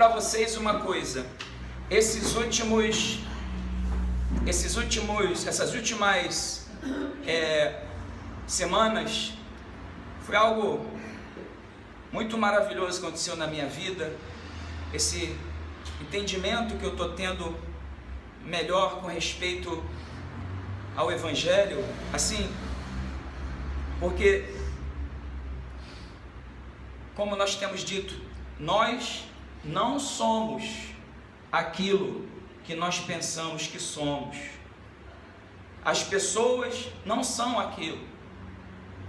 para vocês uma coisa. Essas últimas semanas foi algo muito maravilhoso que aconteceu na minha vida. Esse entendimento que eu estou tendo melhor com respeito ao Evangelho, assim, porque, como nós temos dito, nós não somos aquilo que nós pensamos que somos. As pessoas não são aquilo.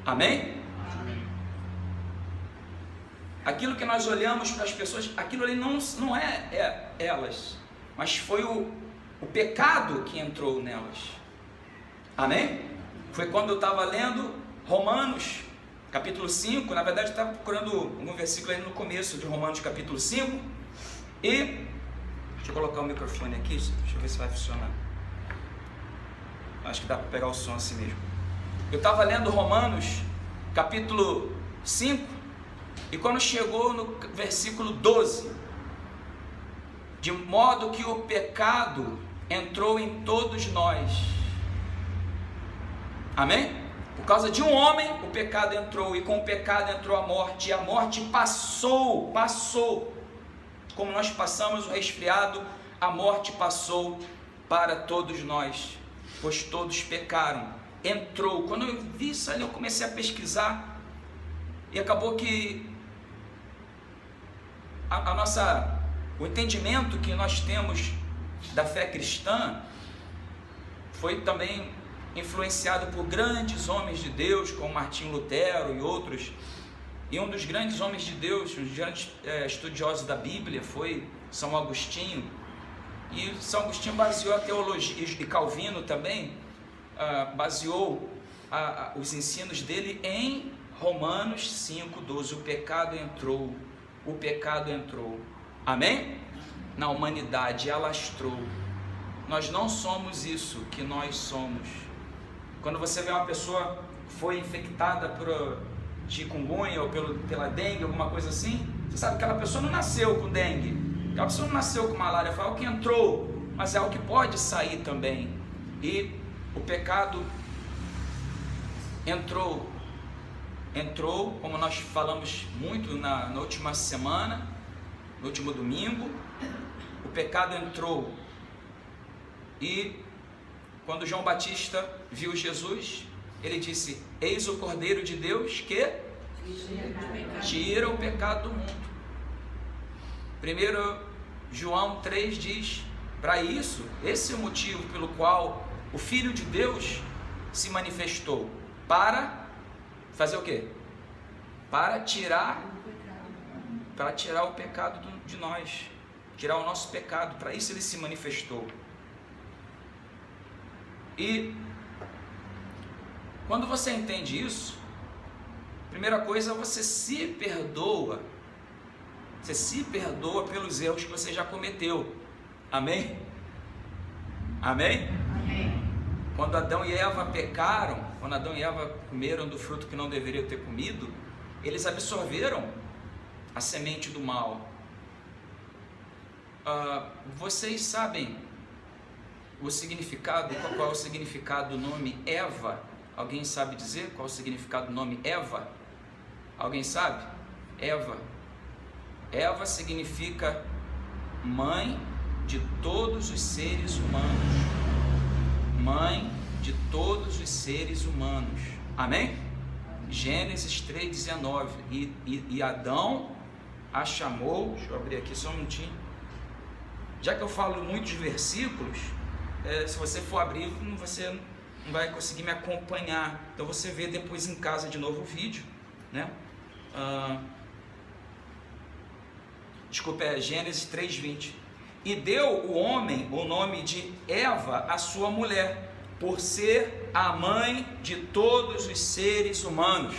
Amém? Amém. Aquilo que nós olhamos para as pessoas, aquilo ali não é elas, mas foi o pecado que entrou nelas. Amém? Foi quando eu estava lendo Romanos capítulo 5, na verdade eu estava procurando um versículo aí no começo de Romanos capítulo 5, e deixa eu colocar o microfone aqui, deixa eu ver se vai funcionar. Acho que dá para pegar o som assim mesmo. Eu estava lendo Romanos capítulo 5, e quando chegou no versículo 12, de modo que o pecado entrou em todos nós. Amém? Por causa de um homem, o pecado entrou, e com o pecado entrou a morte, e a morte passou, como nós passamos o resfriado, a morte passou para todos nós, pois todos pecaram. Entrou. Quando eu vi isso ali, eu comecei a pesquisar, e acabou que o entendimento que nós temos da fé cristã foi também influenciado por grandes homens de Deus, como Martinho Lutero e outros. E um dos grandes homens de Deus, os grandes estudiosos da Bíblia, foi São Agostinho. E São Agostinho baseou a teologia, e Calvino também baseou os ensinos dele em Romanos 5:12. O pecado entrou. Amém? Na humanidade, alastrou. Nós não somos isso que nós somos. Quando você vê uma pessoa que foi infectada por chikungunya ou pela dengue, alguma coisa assim, você sabe que aquela pessoa não nasceu com dengue, aquela pessoa não nasceu com malária, foi algo que entrou, mas é algo que pode sair também. E o pecado entrou, como nós falamos muito na última semana, no último domingo, o pecado entrou. E quando João Batista viu Jesus, ele disse: eis o Cordeiro de Deus que tira o pecado do mundo. 1 João 3 diz: para isso, esse é o motivo pelo qual o Filho de Deus se manifestou, para fazer o quê? Para tirar o pecado de nós, tirar o nosso pecado. Para isso ele se manifestou. E quando você entende isso, primeira coisa, você se perdoa. Você se perdoa pelos erros que você já cometeu. Amém? Amém? Amém. Quando Adão e Eva pecaram, quando Adão e Eva comeram do fruto que não deveriam ter comido, eles absorveram a semente do mal. Vocês sabem o significado, qual é o significado do nome Eva? Alguém sabe dizer qual é o significado do nome Eva? Alguém sabe? Eva significa mãe de todos os seres humanos. Mãe de todos os seres humanos. Amém? Gênesis 3,19. E Adão a chamou. Deixa eu abrir aqui só um minutinho. Já que eu falo muitos versículos, se você for abrir, você não vai conseguir me acompanhar. Então você vê depois em casa de novo o vídeo, né? Desculpa, é Gênesis 3:20. E deu o homem o nome de Eva à sua mulher, por ser a mãe de todos os seres humanos.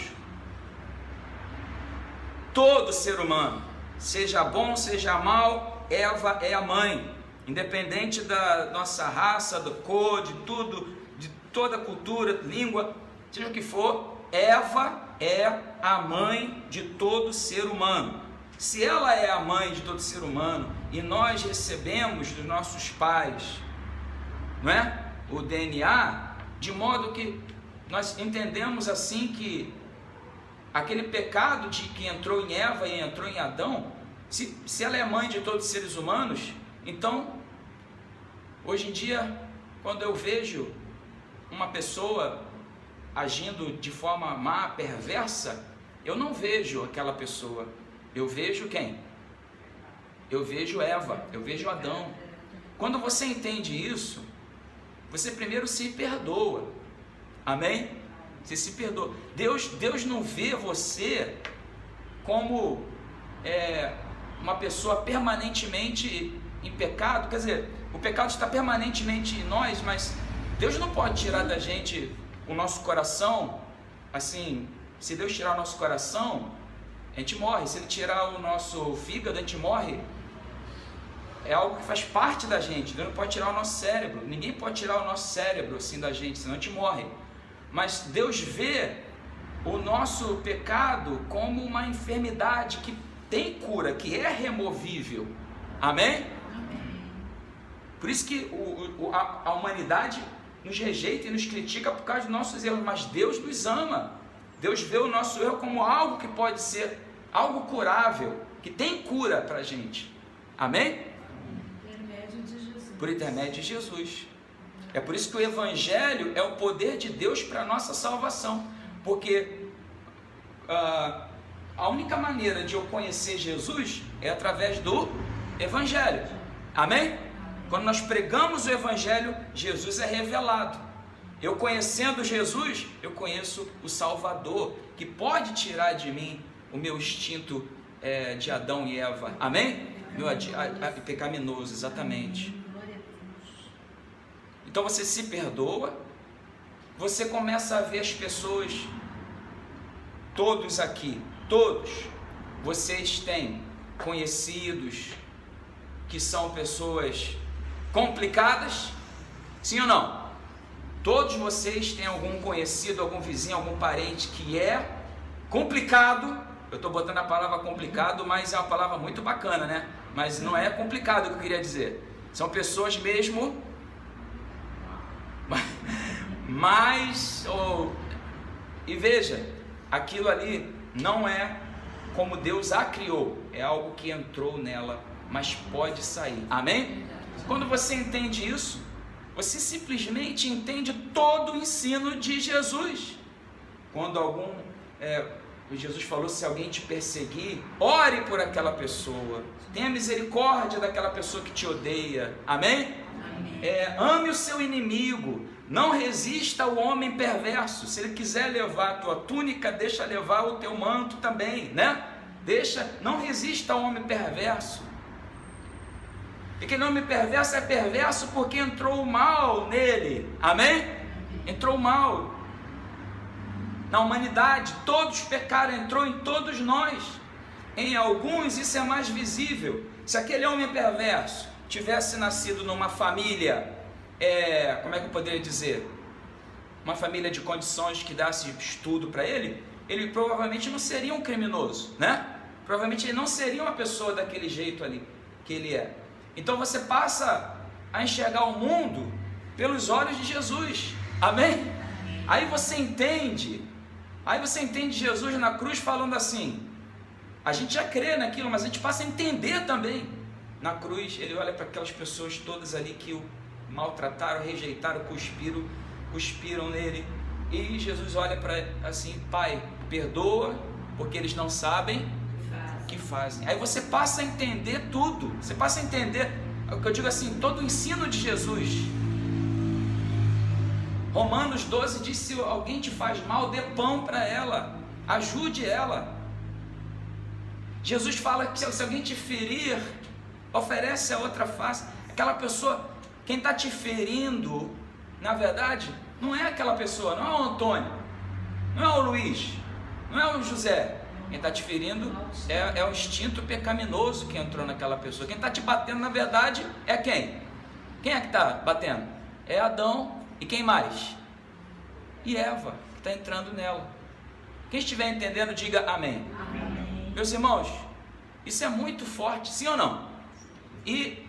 Todo ser humano, seja bom, seja mal, Eva é a mãe. Independente da nossa raça, da cor, de tudo, de toda a cultura, língua, seja o que for, Eva é a mãe de todo ser humano. se ela é a mãe de todo ser humano e nós recebemos dos nossos pais, não é? O DNA, de modo que nós entendemos assim que aquele pecado que entrou em Eva e entrou em Adão, se ela é mãe de todos os seres humanos, então, hoje em dia, quando eu vejo uma pessoa agindo de forma má, perversa, eu não vejo aquela pessoa, eu vejo quem? Eu vejo Eva, eu vejo Adão. Quando você entende isso, você primeiro se perdoa, amém? Você se perdoa. Deus não vê você como uma pessoa permanentemente em pecado. Quer dizer, o pecado está permanentemente em nós, mas Deus não pode tirar da gente o nosso coração. Assim, se Deus tirar o nosso coração, a gente morre. Se Ele tirar o nosso fígado, a gente morre. É algo que faz parte da gente. Deus não pode tirar o nosso cérebro. Ninguém pode tirar o nosso cérebro assim da gente, senão a gente morre. Mas Deus vê o nosso pecado como uma enfermidade que tem cura, que é removível. Amém? Por isso que a humanidade nos rejeita e nos critica por causa dos nossos erros, mas Deus nos ama. Deus vê o nosso erro como algo que pode ser algo curável, que tem cura para a gente. Amém? Por intermédio de Jesus. É por isso que o Evangelho é o poder de Deus para a nossa salvação, porque a única maneira de eu conhecer Jesus é através do Evangelho. Amém? Quando nós pregamos o Evangelho, Jesus é revelado. Eu conhecendo Jesus, eu conheço o Salvador, que pode tirar de mim o meu instinto de Adão e Eva. Amém? Meu pecaminoso, exatamente. Então você se perdoa, você começa a ver as pessoas, todos aqui, todos, vocês têm conhecidos que são pessoas complicadas, sim ou não? Todos vocês têm algum conhecido, algum vizinho, algum parente que é complicado. Eu estou botando a palavra complicado, mas é uma palavra muito bacana, né? Mas não é complicado o que eu queria dizer. São pessoas mesmo, e veja, aquilo ali não é como Deus a criou, é algo que entrou nela, mas pode sair. Amém? Quando você entende isso, você simplesmente entende todo o ensino de Jesus. Quando Jesus falou: se alguém te perseguir, ore por aquela pessoa, tenha misericórdia daquela pessoa que te odeia. Amém? Ame o seu inimigo, não resista ao homem perverso. Se ele quiser levar a tua túnica, deixa levar o teu manto também, né? Não resista ao homem perverso. Porque o homem perverso é perverso porque entrou o mal nele. Amém? Entrou o mal na humanidade, todos pecaram, entrou em todos nós. Em alguns isso é mais visível. Se aquele homem perverso tivesse nascido numa família, como é que eu poderia dizer? Uma família de condições que desse estudo para ele provavelmente não seria um criminoso, né? Provavelmente ele não seria uma pessoa daquele jeito ali que ele é. Então você passa a enxergar o mundo pelos olhos de Jesus. Amém? Aí você entende Jesus na cruz falando assim. A gente já crê naquilo, mas a gente passa a entender também. Na cruz ele olha para aquelas pessoas todas ali que o maltrataram, rejeitaram, cuspiram nele, e Jesus olha para assim: Pai, perdoa, porque eles não sabem o que fazem. Aí você passa a entender tudo, você passa a entender o que eu digo assim, todo o ensino de Jesus. Romanos 12 diz: se alguém te faz mal, dê pão para ela, ajude ela. Jesus fala que se alguém te ferir, oferece a outra face. Aquela pessoa, quem está te ferindo, na verdade, não é aquela pessoa, não é o Antônio, não é o Luiz, não é o José. Quem está te ferindo é o instinto pecaminoso que entrou naquela pessoa. Quem está te batendo, na verdade, é quem? Quem é que está batendo? É Adão. E quem mais? E Eva, que está entrando nela. Quem estiver entendendo, diga amém. Amém. Meus irmãos, Isso é muito forte, sim ou não? E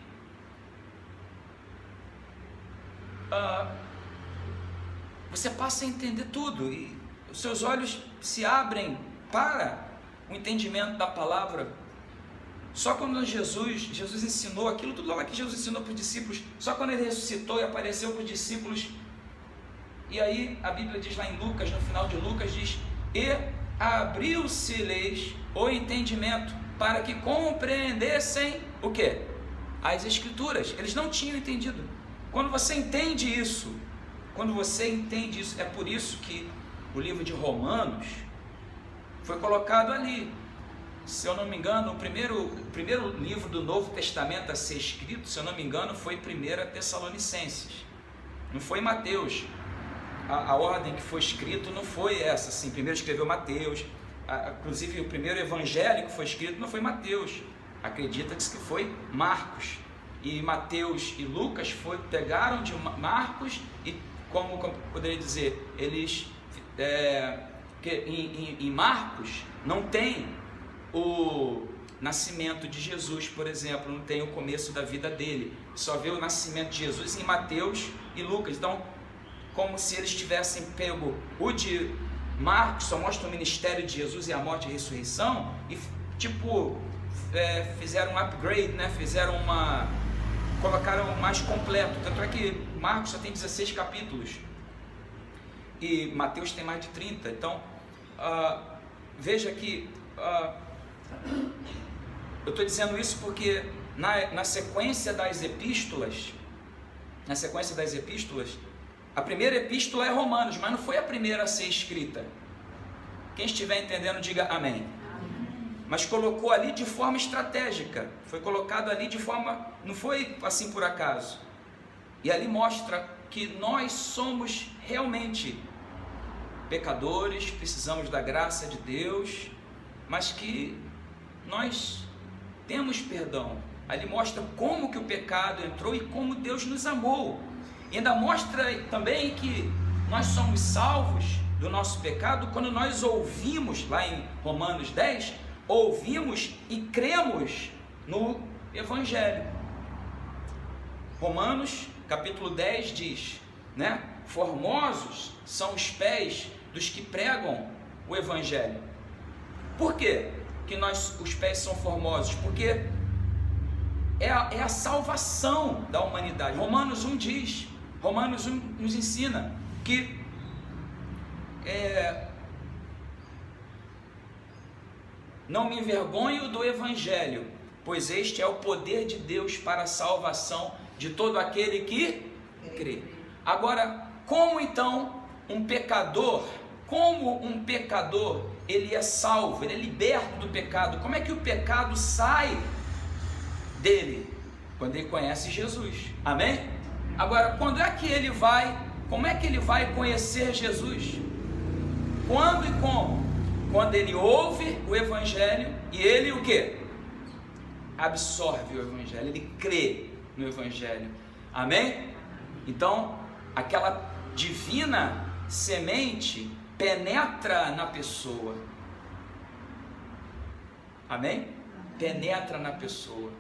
você passa a entender tudo, e os seus olhos se abrem para o entendimento da palavra. Só quando Jesus ensinou aquilo tudo lá que Jesus ensinou para os discípulos, só quando ele ressuscitou e apareceu para os discípulos, e aí a Bíblia diz lá em Lucas, no final de Lucas, diz: e abriu-se-lhes o entendimento para que compreendessem o quê? As Escrituras. Eles não tinham entendido. Quando você entende isso, é por isso que o livro de Romanos foi colocado ali. Se eu não me engano, o primeiro livro do Novo Testamento a ser escrito, se eu não me engano, foi 1 Tessalonicenses, não foi Mateus. A ordem que foi escrito não foi essa, assim, primeiro escreveu Mateus, inclusive o primeiro evangelho que foi escrito não foi Mateus, acredita-se que foi Marcos, e Mateus e Lucas pegaram de Marcos e, como poderia dizer, eles, em Marcos não tem o nascimento de Jesus, por exemplo, não tem o começo da vida dele, só vê o nascimento de Jesus em Mateus e Lucas. Então, como se eles tivessem pego o de Marcos, só mostra o ministério de Jesus e a morte e a ressurreição, e fizeram um upgrade, né? Colocaram mais completo. Tanto é que Marcos só tem 16 capítulos e Mateus tem mais de 30. Então veja que eu estou dizendo isso porque na sequência das epístolas, a primeira epístola é Romanos, mas não foi a primeira a ser escrita. Quem estiver entendendo, diga amém. Mas colocou ali de forma estratégica, foi colocado ali de forma, não foi assim por acaso. E ali mostra que nós somos realmente pecadores, precisamos da graça de Deus, mas que nós temos perdão. Ali mostra como que o pecado entrou e como Deus nos amou. E ainda mostra também que nós somos salvos do nosso pecado quando nós ouvimos, lá em Romanos 10, ouvimos e cremos no Evangelho. Romanos capítulo 10 diz, né? Formosos são os pés dos que pregam o Evangelho. Por quê que os pés são formosos? Porque é a salvação da humanidade. Romanos 1 diz, Romanos 1 nos ensina que não me envergonho do Evangelho, pois este é o poder de Deus para a salvação de todo aquele que crê. Agora, como então um pecador, ele é salvo, ele é liberto do pecado? Como é que o pecado sai dele? Quando ele conhece Jesus, amém? Agora, como é que ele vai conhecer Jesus? Quando e como? Quando ele ouve o Evangelho e ele o quê? Absorve o Evangelho, ele crê no Evangelho, amém? Então, aquela divina semente penetra na pessoa, amém? Penetra na pessoa.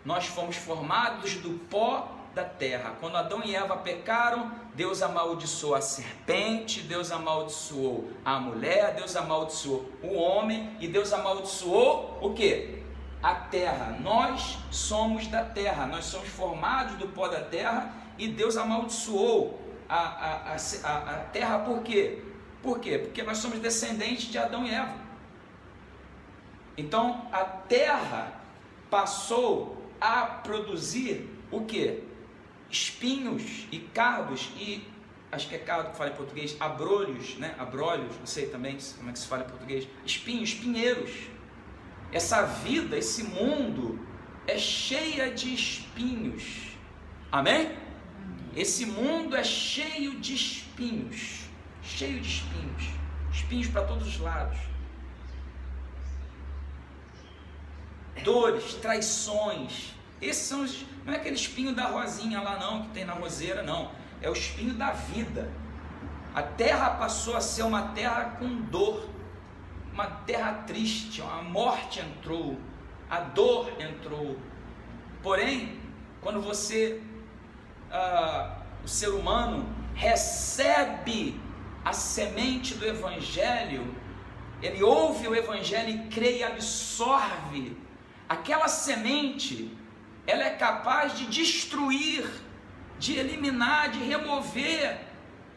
Nós fomos formados do pó da terra. Quando Adão e Eva pecaram, Deus amaldiçoou a serpente, Deus amaldiçoou a mulher, Deus amaldiçoou o homem e Deus amaldiçoou o quê? A terra. Nós somos da terra, nós somos formados do pó da terra e Deus amaldiçoou a terra. Por quê? Por quê? Porque nós somos descendentes de Adão e Eva. Então a terra passou a produzir o quê? Espinhos e cardos, e acho que é cardo que fala em português, abrolhos, né? Abrolhos, não sei também como é que se fala em português, espinhos, espinheiros. Essa vida, esse mundo é cheia de espinhos, amém? Esse mundo é cheio de espinhos, espinhos para todos os lados, dores, traições. Esses são não é aquele espinho da rosinha lá não, que tem na roseira, não, é o espinho da vida. A terra passou a ser uma terra com dor, uma terra triste, a morte entrou, a dor entrou. Porém, quando você, o ser humano, recebe a semente do Evangelho, ele ouve o Evangelho e crê e absorve, aquela semente, ela é capaz de destruir, de eliminar, de remover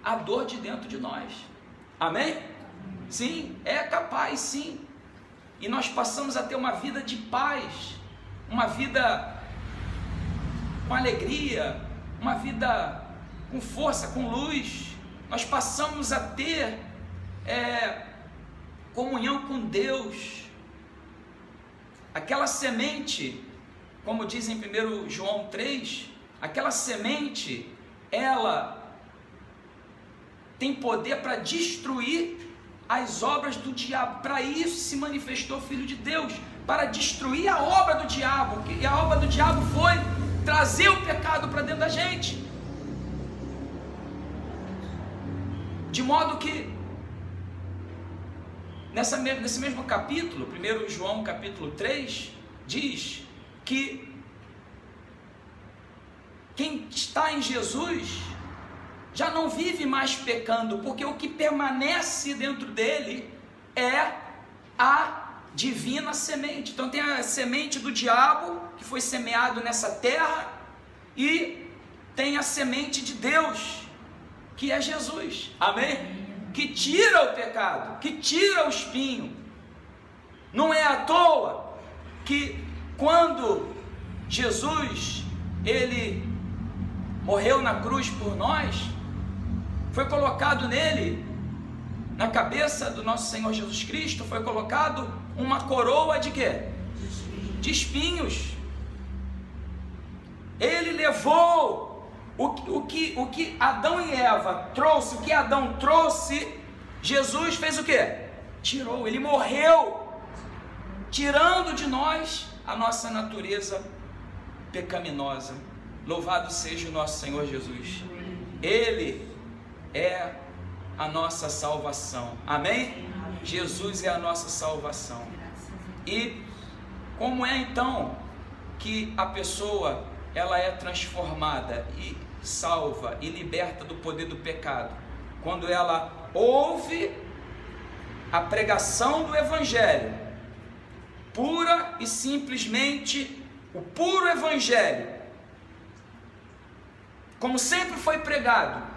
a dor de dentro de nós. Amém? Sim, é capaz, sim. E nós passamos a ter uma vida de paz, uma vida com alegria, uma vida com força, com luz. Nós passamos a ter comunhão com Deus. Aquela semente, como diz em 1 João 3, aquela semente, ela tem poder para destruir as obras do diabo. Para isso se manifestou o Filho de Deus, para destruir a obra do diabo. E a obra do diabo foi trazer o pecado para dentro da gente. De modo que nesse mesmo capítulo, 1 João capítulo 3, diz que quem está em Jesus já não vive mais pecando, porque o que permanece dentro dele é a divina semente. Então tem a semente do diabo, que foi semeado nessa terra, e tem a semente de Deus, que é Jesus, amém? Que tira o pecado, que tira o espinho. Não é à toa que quando Jesus, ele morreu na cruz por nós, foi colocado nele, na cabeça do nosso Senhor Jesus Cristo, foi colocado uma coroa de quê? De espinhos. Ele levou o que Adão e Eva trouxe, o que Adão trouxe, Jesus fez o quê? Tirou, ele morreu, tirando de nós a nossa natureza pecaminosa. Louvado seja o nosso Senhor Jesus. Ele é a nossa salvação, amém? Jesus é a nossa salvação. E como é então que a pessoa, ela é transformada e salva e liberta do poder do pecado? Quando ela ouve a pregação do Evangelho, pura e simplesmente o puro Evangelho, como sempre foi pregado,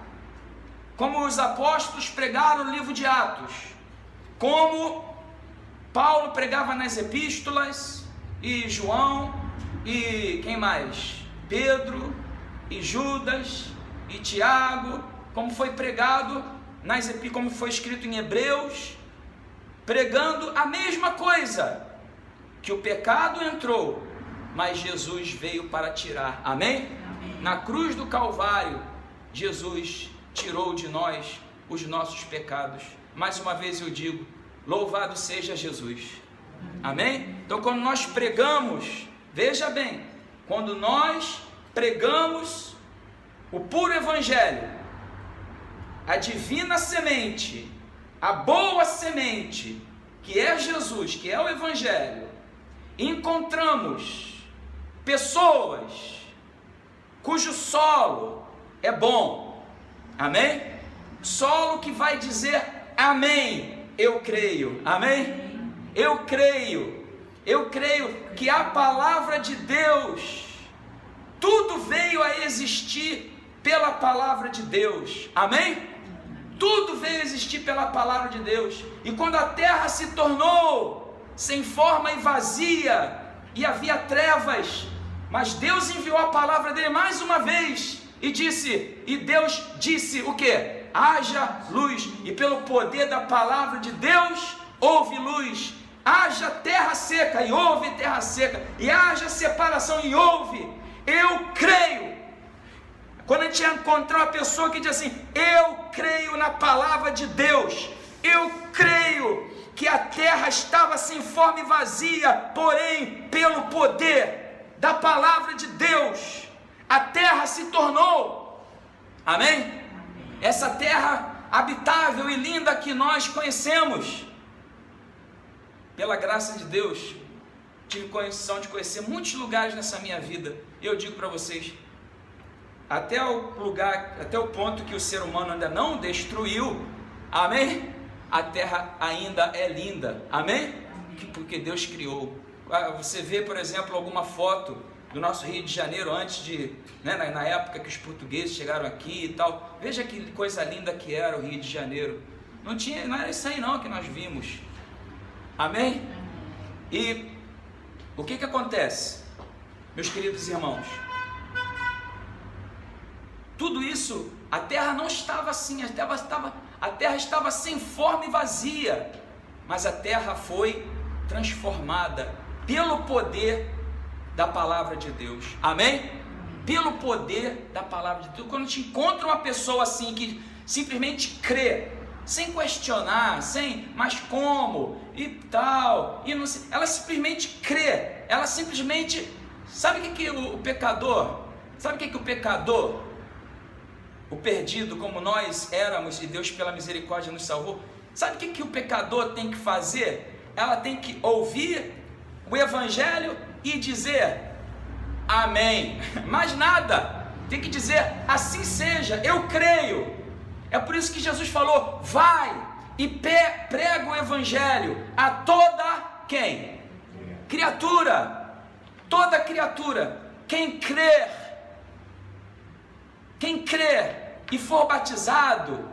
como os apóstolos pregaram no livro de Atos, como Paulo pregava nas epístolas, e João, e quem mais? Pedro, e Judas, e Tiago, como foi pregado como foi escrito em Hebreus, pregando a mesma coisa, que o pecado entrou, mas Jesus veio para tirar, amém? Na cruz do Calvário, Jesus tirou de nós os nossos pecados. Mais uma vez eu digo, louvado seja Jesus, amém? Então quando nós pregamos, veja bem, quando nós pregamos o puro Evangelho, a divina semente, a boa semente, que é Jesus, que é o Evangelho, encontramos pessoas cujo solo é bom, amém? Solo que vai dizer amém, eu creio, amém? Eu creio que a palavra de Deus, tudo veio a existir pela palavra de Deus, amém? Tudo veio a existir pela palavra de Deus. E quando a terra se tornou sem forma e vazia, e havia trevas, mas Deus enviou a palavra dele mais uma vez, e Deus disse o que? Haja luz, e pelo poder da palavra de Deus, houve luz. Haja terra seca, e houve terra seca, e haja separação, e houve. Eu creio. Quando a gente encontrar uma pessoa que diz assim, eu creio na palavra de Deus, eu creio que a terra estava sem forma e vazia, porém, pelo poder da palavra de Deus, a terra se tornou, amém? Essa terra habitável e linda que nós conhecemos, pela graça de Deus, tive condição de conhecer muitos lugares nessa minha vida. E eu digo para vocês, até o ponto que o ser humano ainda não destruiu, amém? A terra ainda é linda, amém? Porque Deus criou. Você vê, por exemplo, alguma foto do nosso Rio de Janeiro antes de, né, na época que os portugueses chegaram aqui e tal. Veja que coisa linda que era o Rio de Janeiro. Não era isso aí não que nós vimos, amém? E o que acontece, meus queridos irmãos? Tudo isso, a terra não estava assim, a terra estava sem forma e vazia, mas a terra foi transformada pelo poder da palavra de Deus, amém? Pelo poder da palavra de Deus. Quando a gente encontra uma pessoa assim, que simplesmente crê, sem questionar, mas como, e tal, e não sei, ela simplesmente crê, ela simplesmente, sabe o que o pecador, o perdido como nós éramos, e Deus pela misericórdia nos salvou, sabe o que o pecador tem que fazer? Ela tem que ouvir o evangelho e dizer amém, mais nada, tem que dizer assim seja, eu creio. É por isso que Jesus falou, vai e prega o evangelho a toda quem? Criatura, toda criatura. Quem crer e for batizado,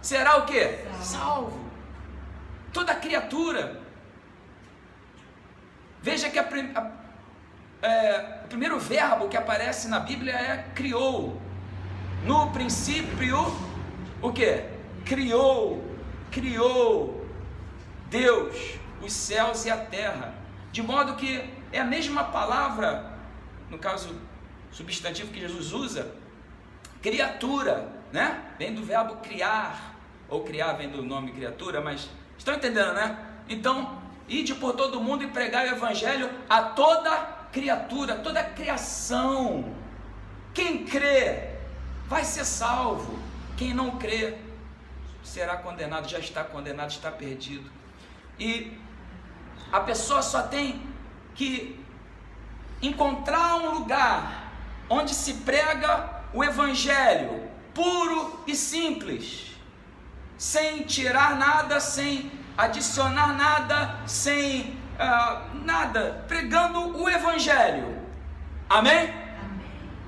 será o quê? Salvo. Toda criatura. Veja que o primeiro verbo que aparece na Bíblia é criou. No princípio, o que? Criou Deus os céus e a terra, de modo que é a mesma palavra, no caso substantivo que Jesus usa, criatura, né? Vem do verbo criar, ou criar vem do nome criatura, mas estão entendendo, né? Então, ide por todo mundo e pregar o evangelho a toda criatura, toda criação. Quem crê vai ser salvo. Quem não crê será condenado, já está condenado, está perdido. E a pessoa só tem que encontrar um lugar onde se prega o evangelho puro e simples, sem tirar nada, sem adicionar nada, sem nada, pregando o evangelho, amém?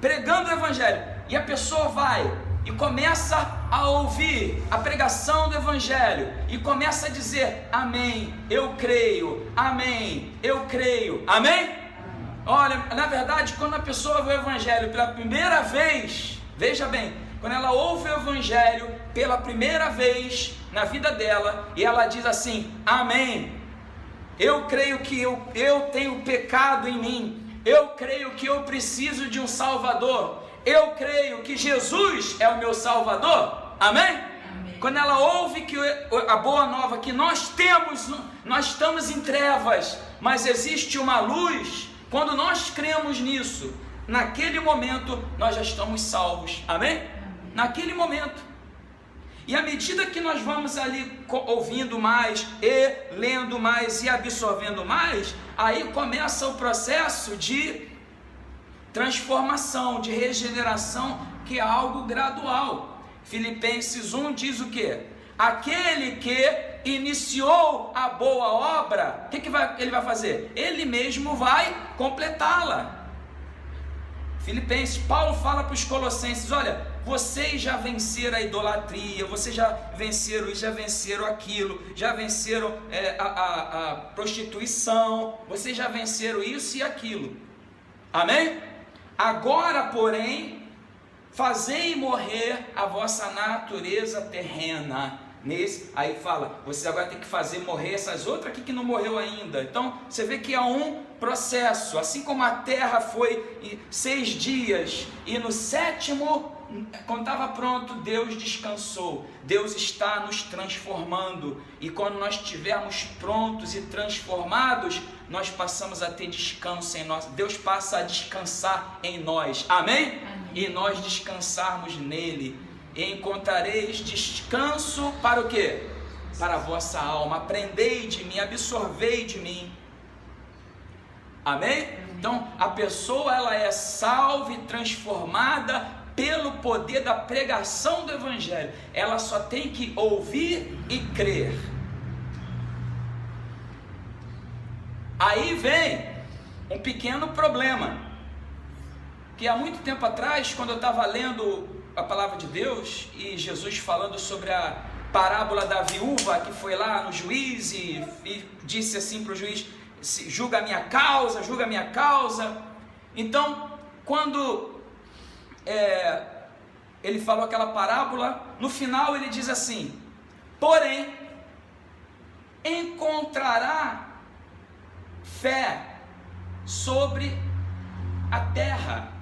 Pregando o evangelho, e a pessoa vai e começa a ouvir a pregação do evangelho e começa a dizer amém, eu creio, amém, eu creio, amém? Olha, na verdade, quando a pessoa ouve o evangelho pela primeira vez, veja bem, quando ela ouve o evangelho pela primeira vez na vida dela e ela diz assim, amém, eu creio que eu tenho pecado em mim, eu creio que eu preciso de um salvador, eu creio que Jesus é o meu salvador, amém? Amém. Quando ela ouve que a boa nova que nós estamos em trevas, mas existe uma luz, quando nós cremos nisso, naquele momento nós já estamos salvos, amém? Amém. Naquele momento. E à medida que nós vamos ali ouvindo mais, e lendo mais, e absorvendo mais, aí começa o processo de transformação, de regeneração, que é algo gradual. Filipenses 1 diz o quê? Aquele que iniciou a boa obra, o que ele vai fazer? Ele mesmo vai completá-la. Filipenses, Paulo fala para os colossenses, olha, vocês já venceram a idolatria, vocês já venceram isso, já venceram aquilo, já venceram a prostituição, vocês já venceram isso e aquilo, amém? Agora, porém, fazei morrer a vossa natureza terrena. Aí fala, você agora tem que fazer morrer essas outras aqui que não morreu ainda. Então, você vê que é um processo. Assim como a terra foi 6 dias, e no 7º, quando estava pronto, Deus descansou. Deus está nos transformando. E quando nós estivermos prontos e transformados, nós passamos a ter descanso em nós. Deus passa a descansar em nós. Amém? Amém. E nós descansarmos nele. E encontrareis descanso para o quê? para a vossa alma. Aprendei de mim, absorvei de mim. Amém? Então, a pessoa ela é salva e transformada pelo poder da pregação do Evangelho. Ela só tem que ouvir e crer. Aí vem um pequeno problema, que há muito tempo atrás, quando eu estava lendo a palavra de Deus, e Jesus falando sobre a parábola da viúva, que foi lá no juiz e disse assim para o juiz, julga a minha causa, julga a minha causa. Então, quando ele falou aquela parábola, no final ele diz assim, porém, encontrará fé sobre a terra.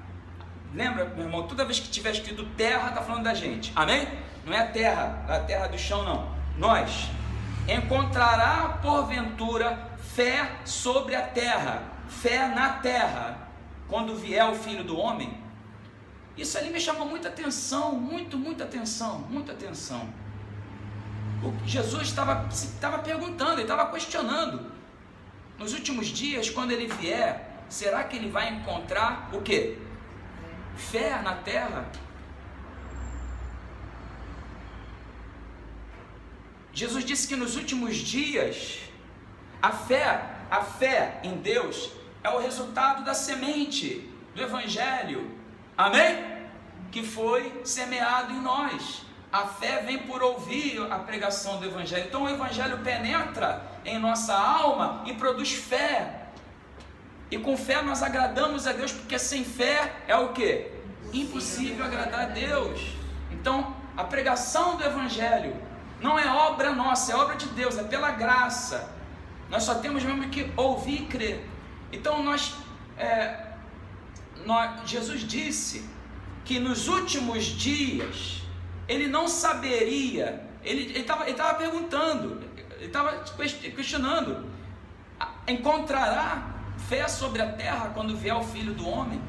Lembra, meu irmão, toda vez que tiver escrito terra, está falando da gente, amém? Não é a terra do chão não, nós. Encontrará porventura fé sobre a terra, fé na terra, quando vier o Filho do Homem. Isso ali me chamou muita atenção, muita atenção. Jesus estava perguntando, ele estava questionando, nos últimos dias, quando ele vier, será que ele vai encontrar o quê? Fé na terra? Jesus disse que nos últimos dias, a fé em Deus é o resultado da semente do Evangelho, amém? Que foi semeado em nós. A fé vem por ouvir a pregação do Evangelho. Então o Evangelho penetra em nossa alma e produz fé. E com fé nós agradamos a Deus, porque sem fé é o quê? Impossível agradar a Deus. Então a pregação do Evangelho não é obra nossa, é obra de Deus, é pela graça. Nós só temos mesmo que ouvir e crer. Então Jesus disse que nos últimos dias ele não saberia, ele estava perguntando, ele estava questionando, encontrará fé sobre a terra quando vier o Filho do Homem?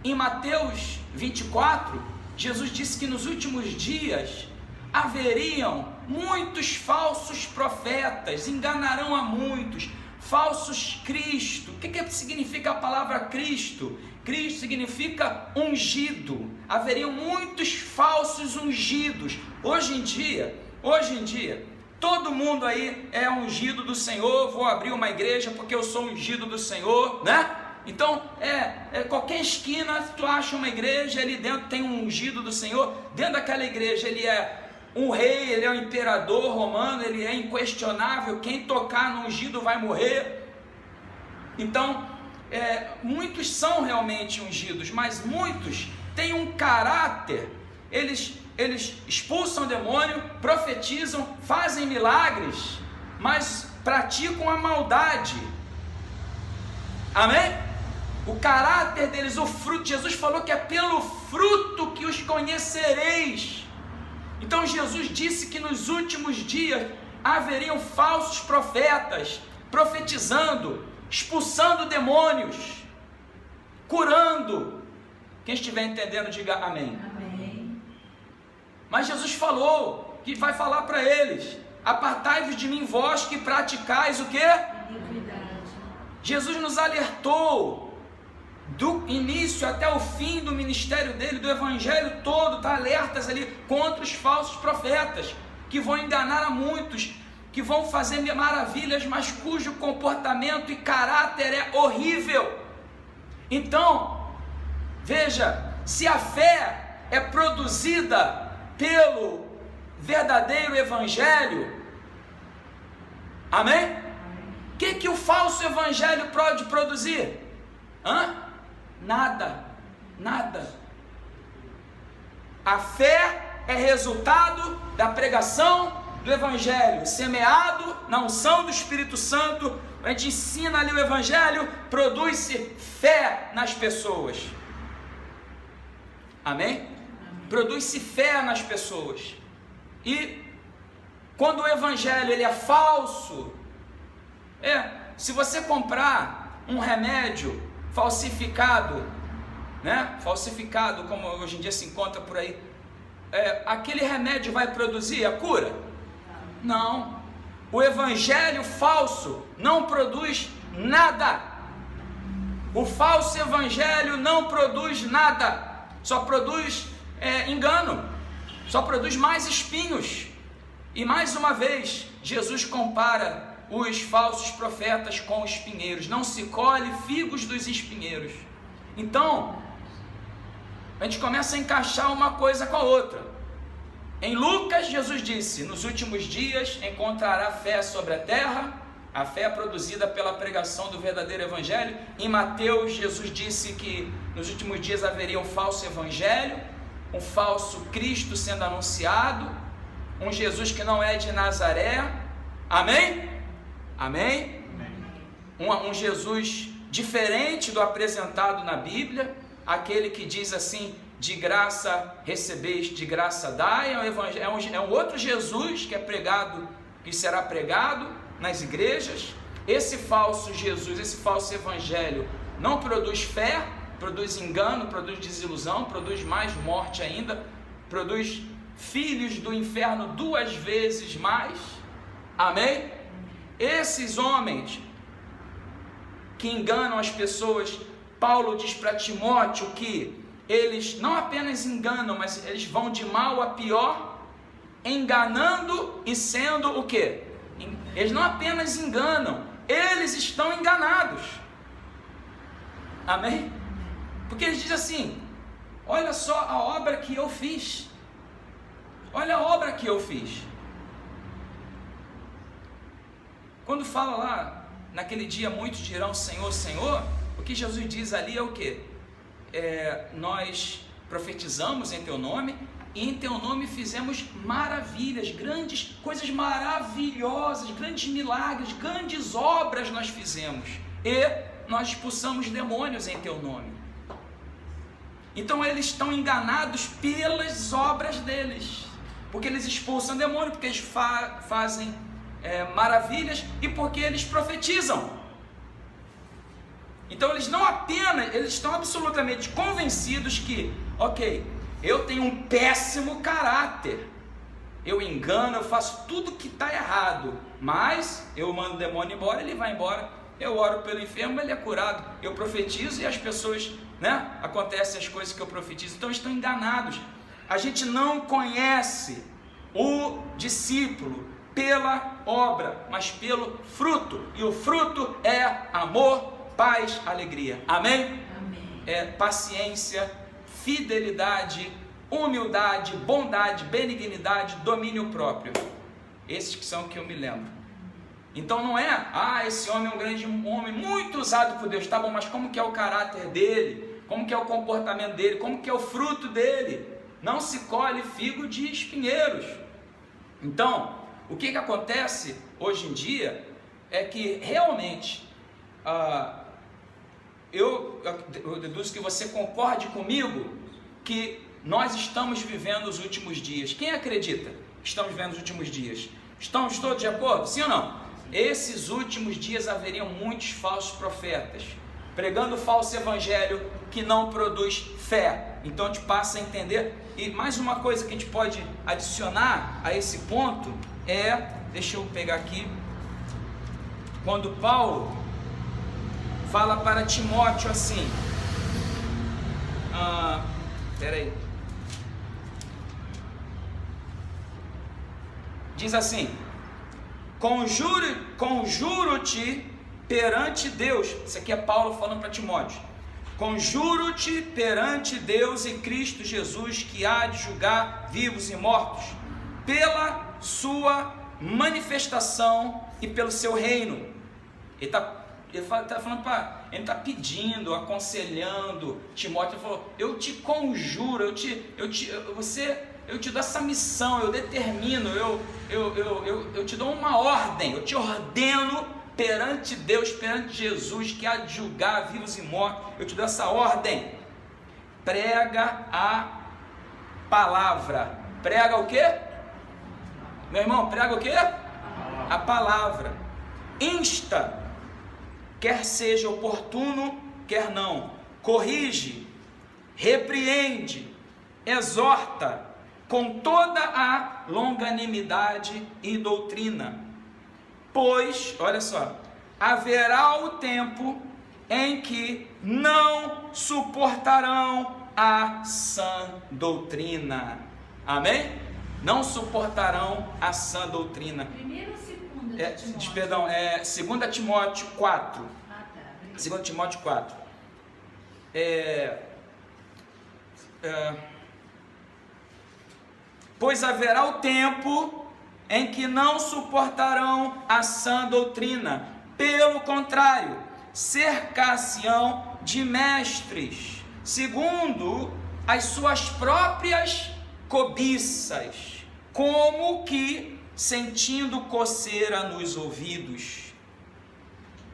Em Mateus 24, Jesus disse que nos últimos dias haveriam muitos falsos profetas, enganarão a muitos, falsos Cristo. O que significa a palavra Cristo? Cristo significa ungido. Haveriam muitos falsos ungidos. Hoje em dia, todo mundo aí é ungido do Senhor. Vou abrir uma igreja porque eu sou ungido do Senhor, né? Então, qualquer esquina tu acha uma igreja, ali dentro tem um ungido do Senhor. Dentro daquela igreja ele é um rei, ele é um imperador romano, ele é inquestionável. Quem tocar no ungido vai morrer. Então, muitos são realmente ungidos, mas muitos têm um caráter. Eles expulsam demônio, profetizam, fazem milagres, mas praticam a maldade. Amém? O caráter deles, o fruto, Jesus falou que é pelo fruto que os conhecereis. Então Jesus disse que nos últimos dias haveriam falsos profetas, profetizando, expulsando demônios, curando. Quem estiver entendendo, diga amém. Amém. Mas Jesus falou que vai falar para eles: apartai-vos de mim, vós que praticais o quê? Iniquidade. Jesus nos alertou do início até o fim do ministério dele, do evangelho todo, está alertas ali contra os falsos profetas, que vão enganar a muitos, que vão fazer maravilhas, mas cujo comportamento e caráter é horrível. Então, veja, se a fé é produzida pelo verdadeiro evangelho, amém? O que o falso evangelho pode produzir? Nada. A fé é resultado da pregação do evangelho, semeado na unção do Espírito Santo. A gente ensina ali o evangelho, produz-se fé nas pessoas. Amém? Produz-se fé nas pessoas. E quando o evangelho ele é falso, se você comprar um remédio falsificado, né? Falsificado, como hoje em dia se encontra por aí, aquele remédio vai produzir a cura? Não. O evangelho falso não produz nada. O falso evangelho não produz nada. Só produz engano. Só produz mais espinhos. E mais uma vez, Jesus compara os falsos profetas com espinheiros. Não se colhe figos dos espinheiros. Então, a gente começa a encaixar uma coisa com a outra. Em Lucas, Jesus disse: nos últimos dias encontrará fé sobre a terra, a fé produzida pela pregação do verdadeiro evangelho. Em Mateus, Jesus disse que nos últimos dias haveria um falso evangelho, um falso Cristo sendo anunciado, um Jesus que não é de Nazaré. Amém? Amém? Um Jesus diferente do apresentado na Bíblia, aquele que diz assim: de graça recebeis, de graça dai. É um outro Jesus que é pregado, que será pregado nas igrejas. Esse falso Jesus, esse falso evangelho não produz fé, produz engano, produz desilusão, produz mais morte ainda, produz filhos do inferno 2 vezes mais. Amém? Esses homens que enganam as pessoas, Paulo diz para Timóteo que eles não apenas enganam, mas eles vão de mal a pior, enganando e sendo o quê? Eles não apenas enganam, eles estão enganados. Amém? Porque eles dizem assim: olha só a obra que eu fiz. Olha a obra que eu fiz. Quando fala lá, naquele dia muitos dirão Senhor, Senhor, o que Jesus diz ali é o quê? Nós profetizamos em teu nome, e em teu nome fizemos maravilhas, grandes coisas maravilhosas, grandes milagres, grandes obras nós fizemos, e nós expulsamos demônios em teu nome. Então eles estão enganados pelas obras deles, porque eles expulsam demônio, porque eles fazem maravilhas e porque eles profetizam. Então eles não apenas, eles estão absolutamente convencidos que, ok, eu tenho um péssimo caráter, eu engano, eu faço tudo que está errado, mas eu mando o demônio embora, ele vai embora, eu oro pelo enfermo, ele é curado, eu profetizo e as pessoas, acontecem as coisas que eu profetizo. Então estão enganados. A gente não conhece o discípulo pela obra, mas pelo fruto, e o fruto é amor, paz, alegria. Amém? Amém. Paciência, fidelidade, humildade, bondade, benignidade, domínio próprio. Esses que são que eu me lembro. Então não é, esse homem é um grande homem, muito usado por Deus. Tá bom, mas como que é o caráter dele? Como que é o comportamento dele? Como que é o fruto dele? Não se colhe figo de espinheiros. Então, o que acontece hoje em dia é que realmente eu deduzo que você concorde comigo que nós estamos vivendo os últimos dias. Quem acredita que estamos vivendo os últimos dias? Estamos todos de acordo? Sim ou não? Esses últimos dias haveriam muitos falsos profetas, pregando falso evangelho que não produz fé. Então a gente passa a entender. E mais uma coisa que a gente pode adicionar a esse ponto deixa eu pegar aqui, quando Paulo fala para Timóteo assim, diz assim: conjuro-te perante Deus. Isso aqui é Paulo falando para Timóteo. Conjuro-te perante Deus e Cristo Jesus, que há de julgar vivos e mortos, pela sua manifestação e pelo seu reino. Ele está falando ele está pedindo, aconselhando Timóteo. Ele falou: eu te conjuro, eu te dou essa missão, eu determino, eu te dou uma ordem, eu te ordeno perante Deus, perante Jesus, que há de julgar vivos e mortos. Eu te dou essa ordem: prega a palavra. Prega o quê? Meu irmão, prega o quê? A palavra. Insta, quer seja oportuno, quer não. Corrige, repreende, exorta com toda a longanimidade e doutrina. Pois, olha só, haverá o tempo em que não suportarão a sã doutrina. Amém? Não suportarão a sã doutrina. Primeiro ou segundo de Timóteo? Perdão, 2 Timóteo 4. Ah, tá. 2 Timóteo 4. Pois haverá o tempo em que não suportarão a sã doutrina. Pelo contrário, cercar-se-ão de mestres, segundo as suas próprias cobiças, como que sentindo coceira nos ouvidos,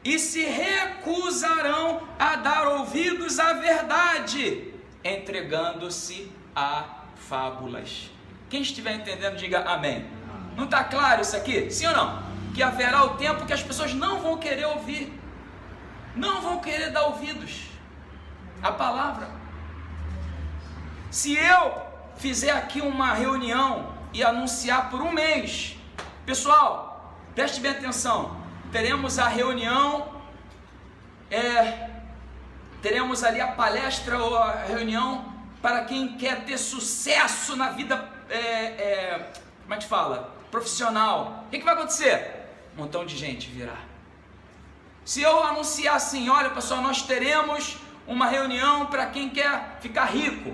e se recusarão a dar ouvidos à verdade, entregando-se a fábulas. Quem estiver entendendo, diga amém. Não está claro isso aqui? Sim ou não? Que haverá o tempo que as pessoas não vão querer ouvir, não vão querer dar ouvidos à palavra. Se eu fizer aqui uma reunião e anunciar por um mês, pessoal, preste bem atenção, teremos a reunião, teremos ali a palestra ou a reunião para quem quer ter sucesso na vida, como é que fala? Profissional. O que vai acontecer? Um montão de gente virá. Se eu anunciar assim, olha pessoal, nós teremos uma reunião para quem quer ficar rico,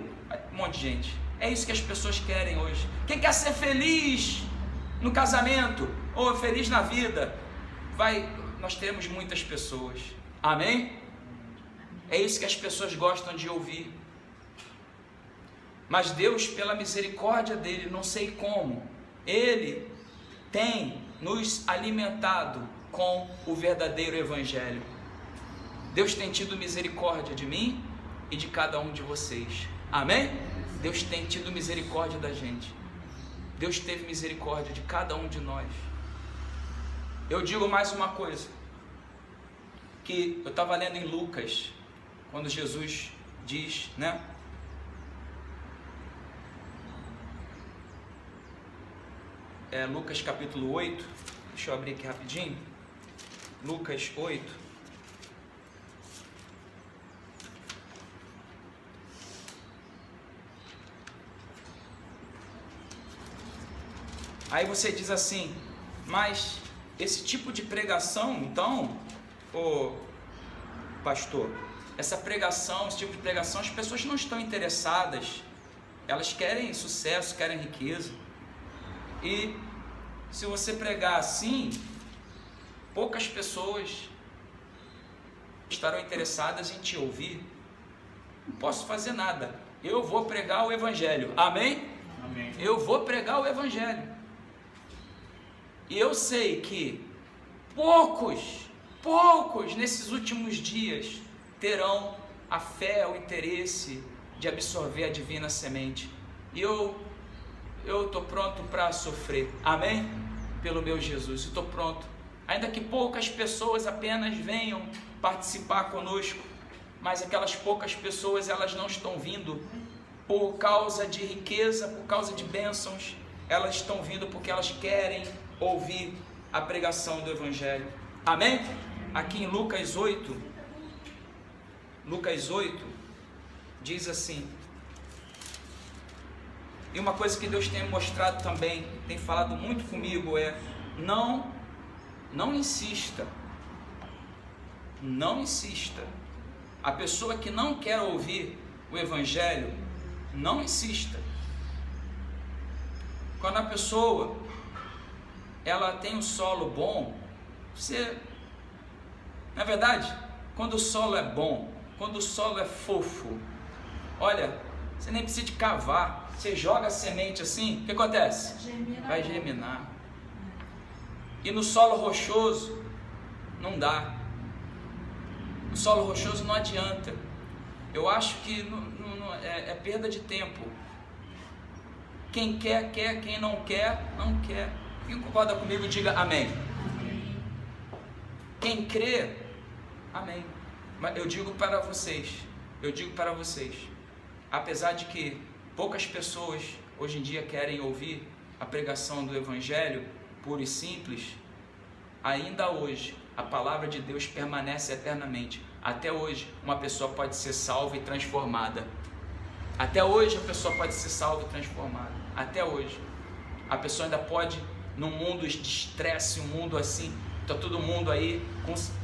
um monte de gente. É isso que as pessoas querem hoje. Quem quer ser feliz no casamento ou feliz na vida, nós teremos muitas pessoas. Amém? É isso que as pessoas gostam de ouvir. Mas Deus, pela misericórdia dele, não sei como, ele tem nos alimentado com o verdadeiro evangelho. Deus tem tido misericórdia de mim e de cada um de vocês. Amém? Deus tem tido misericórdia da gente. Deus teve misericórdia de cada um de nós. Eu digo mais uma coisa, que eu estava lendo em Lucas, quando Jesus diz, né? Lucas capítulo 8, deixa eu abrir aqui rapidinho. Lucas 8. Aí você diz assim, mas esse tipo de pregação, então, pastor, essa pregação, esse tipo de pregação, as pessoas não estão interessadas, elas querem sucesso, querem riqueza, e se você pregar assim, poucas pessoas estarão interessadas em te ouvir. Não posso fazer nada, eu vou pregar o evangelho, amém? Amém. Eu vou pregar o evangelho. E eu sei que poucos nesses últimos dias terão a fé, o interesse de absorver a divina semente. E eu estou pronto para sofrer, amém? Pelo meu Jesus, eu estou pronto. Ainda que poucas pessoas apenas venham participar conosco, mas aquelas poucas pessoas, elas não estão vindo por causa de riqueza, por causa de bênçãos, elas estão vindo porque elas querem ouvir a pregação do evangelho, amém? Aqui em Lucas 8 diz assim, e uma coisa que Deus tem mostrado também, tem falado muito comigo, não insista, a pessoa que não quer ouvir o evangelho, não insista. Quando a pessoa ela tem um solo bom, na verdade, quando o solo é bom, quando o solo é fofo, olha, você nem precisa de cavar, você joga a semente assim, o que acontece? Vai germinar. E no solo rochoso, não dá. No solo rochoso não adianta. Eu acho que é perda de tempo. Quem quer, quer, quem não quer, não quer. Quem concorda comigo, diga amém. Quem crê, amém. Mas eu digo para vocês, apesar de que poucas pessoas hoje em dia querem ouvir a pregação do Evangelho puro e simples, ainda hoje a palavra de Deus permanece eternamente. Até hoje uma pessoa pode ser salva e transformada. Até hoje a pessoa pode ser salva e transformada. Até hoje. A pessoa ainda pode, num mundo de estresse, um mundo assim, está todo mundo aí,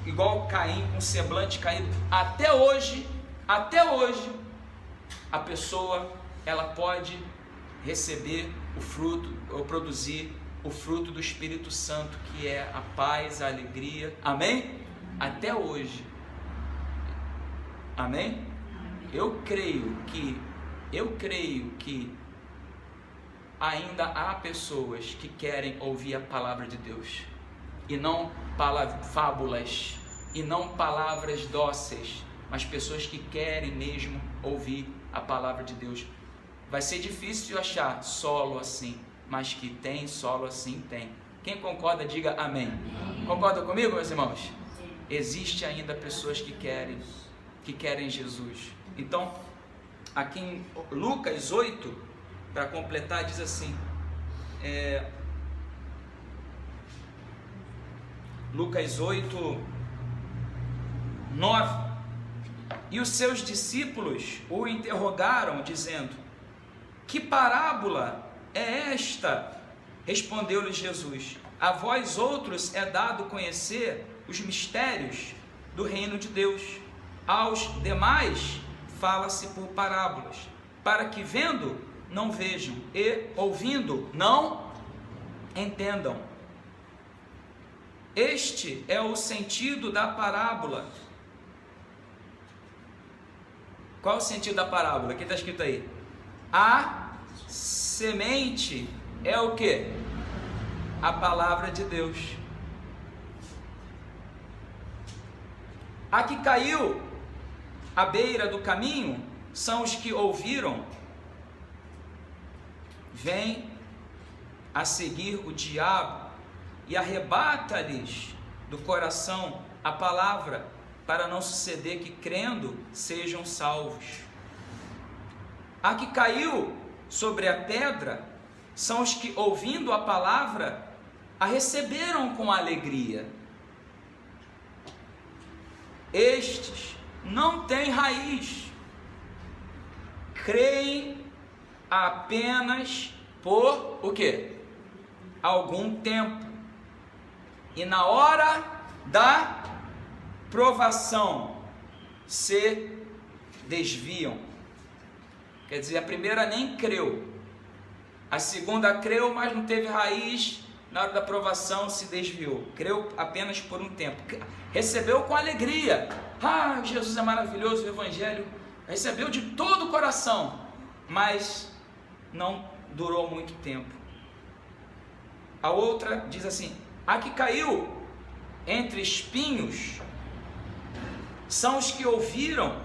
igual Caim, com semblante caído. Até hoje, a pessoa, ela pode receber o fruto, ou produzir o fruto do Espírito Santo, que é a paz, a alegria. Amém? Até hoje. Amém? Eu creio que ainda há pessoas que querem ouvir a palavra de Deus, e não fábulas, e não palavras dóceis, mas pessoas que querem mesmo ouvir a palavra de Deus. Vai ser difícil de achar solo assim, mas que tem solo assim, tem. Quem concorda, diga amém. Concorda comigo, meus irmãos? Existe ainda pessoas que querem Jesus. Então, aqui em Lucas 8, para completar, diz assim, Lucas 8, 9: e os seus discípulos o interrogaram, dizendo: que parábola é esta? Respondeu-lhes Jesus: a vós outros é dado conhecer os mistérios do reino de Deus, aos demais fala-se por parábolas, para que vendo não vejam e ouvindo não entendam. Este é o sentido da parábola. Qual é o sentido da parábola? O que está escrito aí? A semente é o que? A palavra de Deus. A que caiu à beira do caminho são os que ouviram. Vem a seguir o diabo e arrebata-lhes do coração a palavra, para não suceder que, crendo, sejam salvos. A que caiu sobre a pedra são os que, ouvindo a palavra, a receberam com alegria. Estes não têm raiz, creem apenas por o quê? Algum tempo, e na hora da provação se desviam. Quer dizer, a primeira nem creu, a segunda creu, mas não teve raiz, na hora da provação se desviou, creu apenas por um tempo, recebeu com alegria, Jesus é maravilhoso, o Evangelho, recebeu de todo o coração, mas não durou muito tempo. A outra diz assim: a que caiu entre espinhos são os que ouviram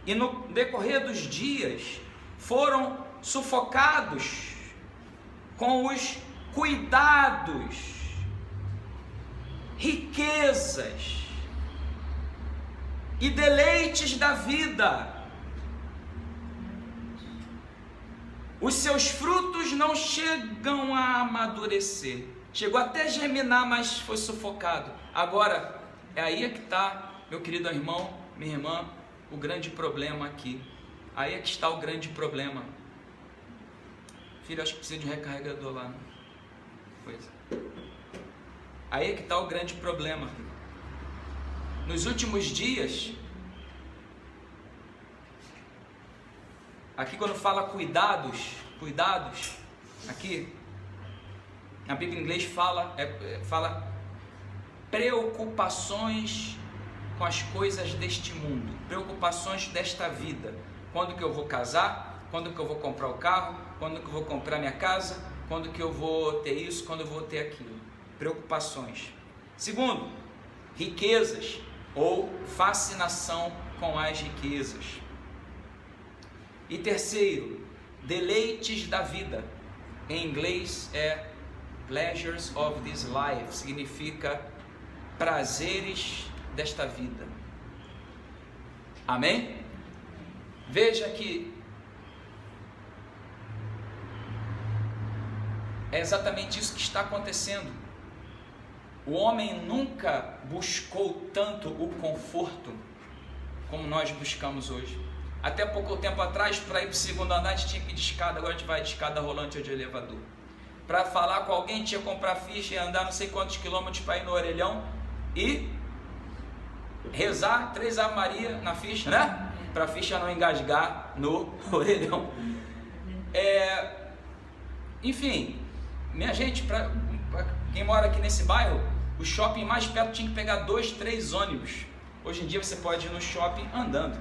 e no decorrer dos dias foram sufocados com os cuidados, riquezas e deleites da vida. Os seus frutos não chegam a amadurecer. Chegou até a germinar, mas foi sufocado. Agora, é aí que está, meu querido irmão, minha irmã, o grande problema aqui. Aí é que está o grande problema. Filho, acho que precisa de um recarregador lá. Pois. Aí é que está o grande problema. Nos últimos dias, aqui quando fala cuidados, aqui, na Bíblia em inglês fala preocupações com as coisas deste mundo, preocupações desta vida. Quando que eu vou casar? Quando que eu vou comprar o carro? Quando que eu vou comprar minha casa? Quando que eu vou ter isso? Quando eu vou ter aquilo? Preocupações. Segundo, riquezas ou fascinação com as riquezas. E terceiro, deleites da vida. Em inglês é pleasures of this life, significa prazeres desta vida. Amém? Veja que É exatamente isso que está acontecendo. O homem nunca buscou tanto o conforto como nós buscamos hoje. Até pouco tempo atrás, para ir para o segundo andar, a gente tinha que ir de escada, agora a gente vai de escada rolante ou de elevador. Para falar com alguém, tinha que comprar ficha e andar não sei quantos quilômetros para ir no orelhão e rezar 3 Ave Maria na ficha, né? Para a ficha não engasgar no orelhão. Enfim, minha gente, para quem mora aqui nesse bairro, o shopping mais perto tinha que pegar 2, 3 ônibus. Hoje em dia você pode ir no shopping andando.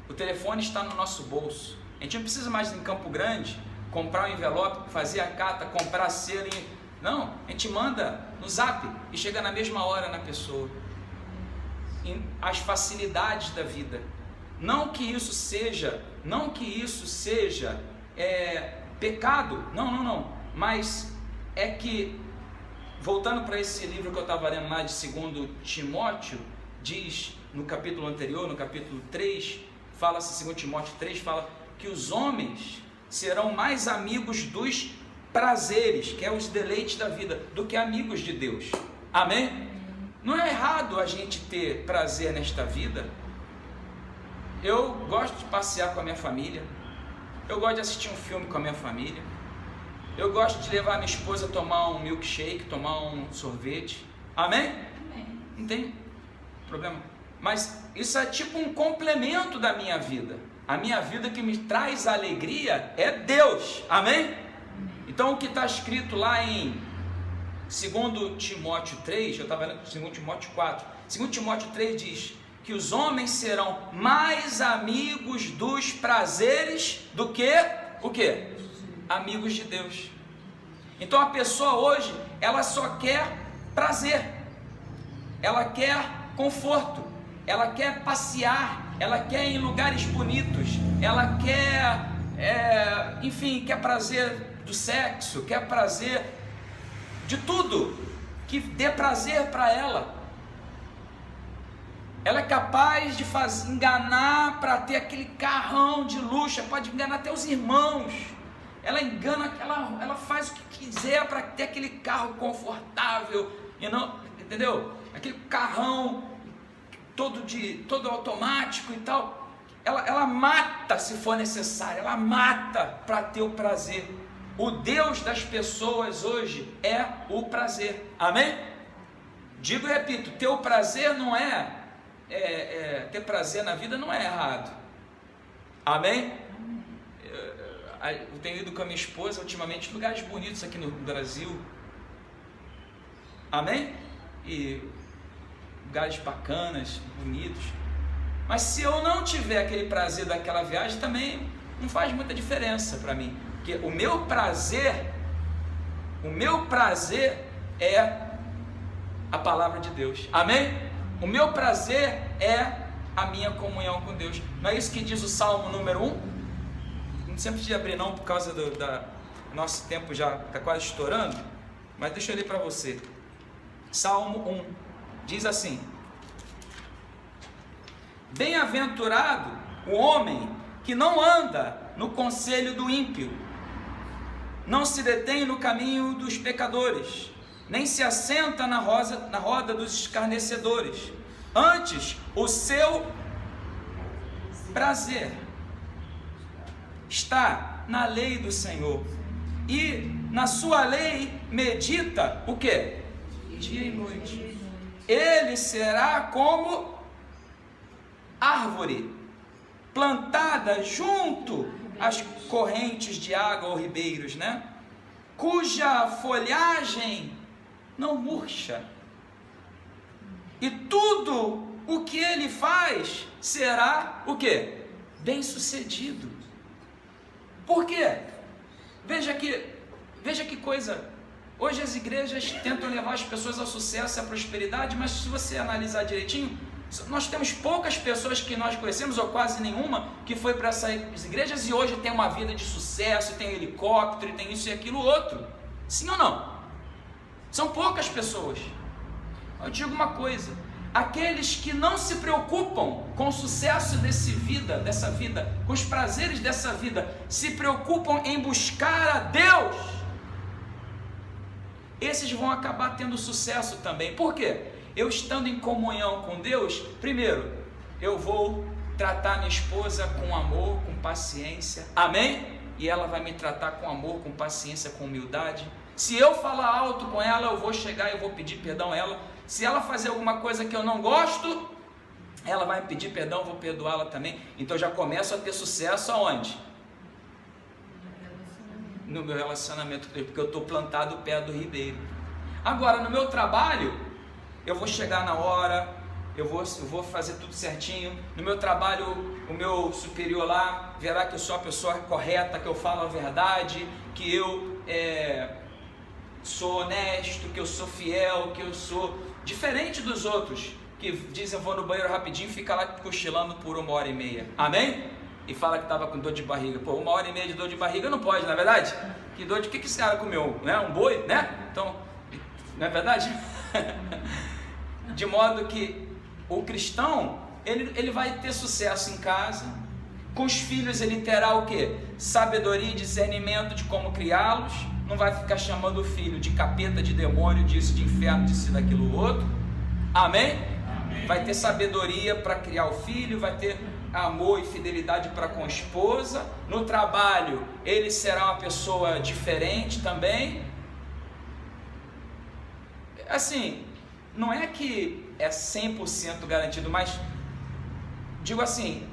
O telefone está no nosso bolso. A gente não precisa mais ir em Campo Grande, comprar um envelope, fazer a carta, comprar selo. Não, a gente manda no zap e chega na mesma hora na pessoa. As facilidades da vida. Não que isso seja pecado. Não. Mas é que, voltando para esse livro que eu estava lendo lá de 2 Timóteo, diz no capítulo anterior, no capítulo 3, fala-se, 2 Timóteo 3, fala que os homens serão mais amigos dos prazeres, que é os deleites da vida, do que amigos de Deus. Amém? Não é errado a gente ter prazer nesta vida. Eu gosto de passear com a minha família, eu gosto de assistir um filme com a minha família, eu gosto de levar a minha esposa a tomar um milkshake, tomar um sorvete. Amém? Amém. Não tem problema. Mas isso é tipo um complemento da minha vida. A minha vida que me traz alegria é Deus. Amém? Então o que está escrito lá em 2 Timóteo 3, eu estava lendo 2 Timóteo 4. 2 Timóteo 3 diz que os homens serão mais amigos dos prazeres do que o quê? Amigos de Deus. Então a pessoa hoje, ela só quer prazer, ela quer conforto, ela quer passear, ela quer ir em lugares bonitos, ela quer, quer prazer do sexo, quer prazer de tudo que dê prazer para ela. Ela é capaz de enganar para ter aquele carrão de luxo, pode enganar até os irmãos. Ela engana, ela faz o que quiser para ter aquele carro confortável, e não, entendeu? Aquele carrão todo automático e tal. Ela mata se for necessário, ela mata para ter o prazer. O Deus das pessoas hoje é o prazer. Amém? Digo e repito, ter o prazer não ter prazer na vida não é errado. Amém? Eu tenho ido com a minha esposa ultimamente em lugares bonitos aqui no Brasil. Amém? E lugares bacanas, bonitos. Mas se eu não tiver aquele prazer daquela viagem, também não faz muita diferença para mim. Porque o meu prazer é a palavra de Deus. Amém? O meu prazer é a minha comunhão com Deus. Não é isso que diz o Salmo número 1? Não sempre de abrir não, por causa do nosso tempo já está quase estourando. Mas deixa eu ler para você. Salmo 1 diz assim: bem-aventurado o homem que não anda no conselho do ímpio, não se detém no caminho dos pecadores, nem se assenta na roda dos escarnecedores. Antes, o seu prazer está na lei do Senhor, e na sua lei medita o quê? Dia e noite. Ele será como árvore plantada junto às correntes de água ou ribeiros, né? Cuja folhagem não murcha, e tudo o que ele faz será o quê? Bem sucedido. Por quê? Veja que coisa. Hoje as igrejas tentam levar as pessoas ao sucesso e à prosperidade, mas se você analisar direitinho, nós temos poucas pessoas que nós conhecemos, ou quase nenhuma, que foi para essas igrejas e hoje tem uma vida de sucesso, tem helicóptero, tem isso e aquilo outro. Sim ou não? São poucas pessoas. Eu digo uma coisa: aqueles que não se preocupam com o sucesso dessa vida, com os prazeres dessa vida, se preocupam em buscar a Deus, esses vão acabar tendo sucesso também. Por quê? Eu estando em comunhão com Deus, primeiro, eu vou tratar minha esposa com amor, com paciência, amém? E ela vai me tratar com amor, com paciência, com humildade. Se eu falar alto com ela, eu vou chegar e eu vou pedir perdão a ela. Se ela fazer alguma coisa que eu não gosto, ela vai me pedir perdão, eu vou perdoá-la também. Então já começo a ter sucesso aonde? No meu relacionamento com Deus, porque eu estou plantado perto do ribeiro. Agora, no meu trabalho, eu vou chegar na hora, eu vou fazer tudo certinho. No meu trabalho, o meu superior lá verá que eu sou a pessoa correta, que eu falo a verdade, que eu sou honesto, que eu sou fiel, que eu sou diferente dos outros que dizem eu vou no banheiro rapidinho e fica lá cochilando por 1h30. Amém? E fala que estava com dor de barriga. Pô, 1h30 de dor de barriga não pode, não é verdade? Que dor de que esse cara comeu? Né? Um boi, né? Então, não é verdade? De modo que o cristão, ele vai ter sucesso em casa. Com os filhos ele terá o quê? Sabedoria e discernimento de como criá-los. Não vai ficar chamando o filho de capeta, de demônio, disso, de inferno, disso, daquilo, outro. Amém? Amém. Vai ter sabedoria para criar o filho, vai ter amor e fidelidade para com a esposa. No trabalho, ele será uma pessoa diferente também. Assim, não é que é 100% garantido, mas digo assim,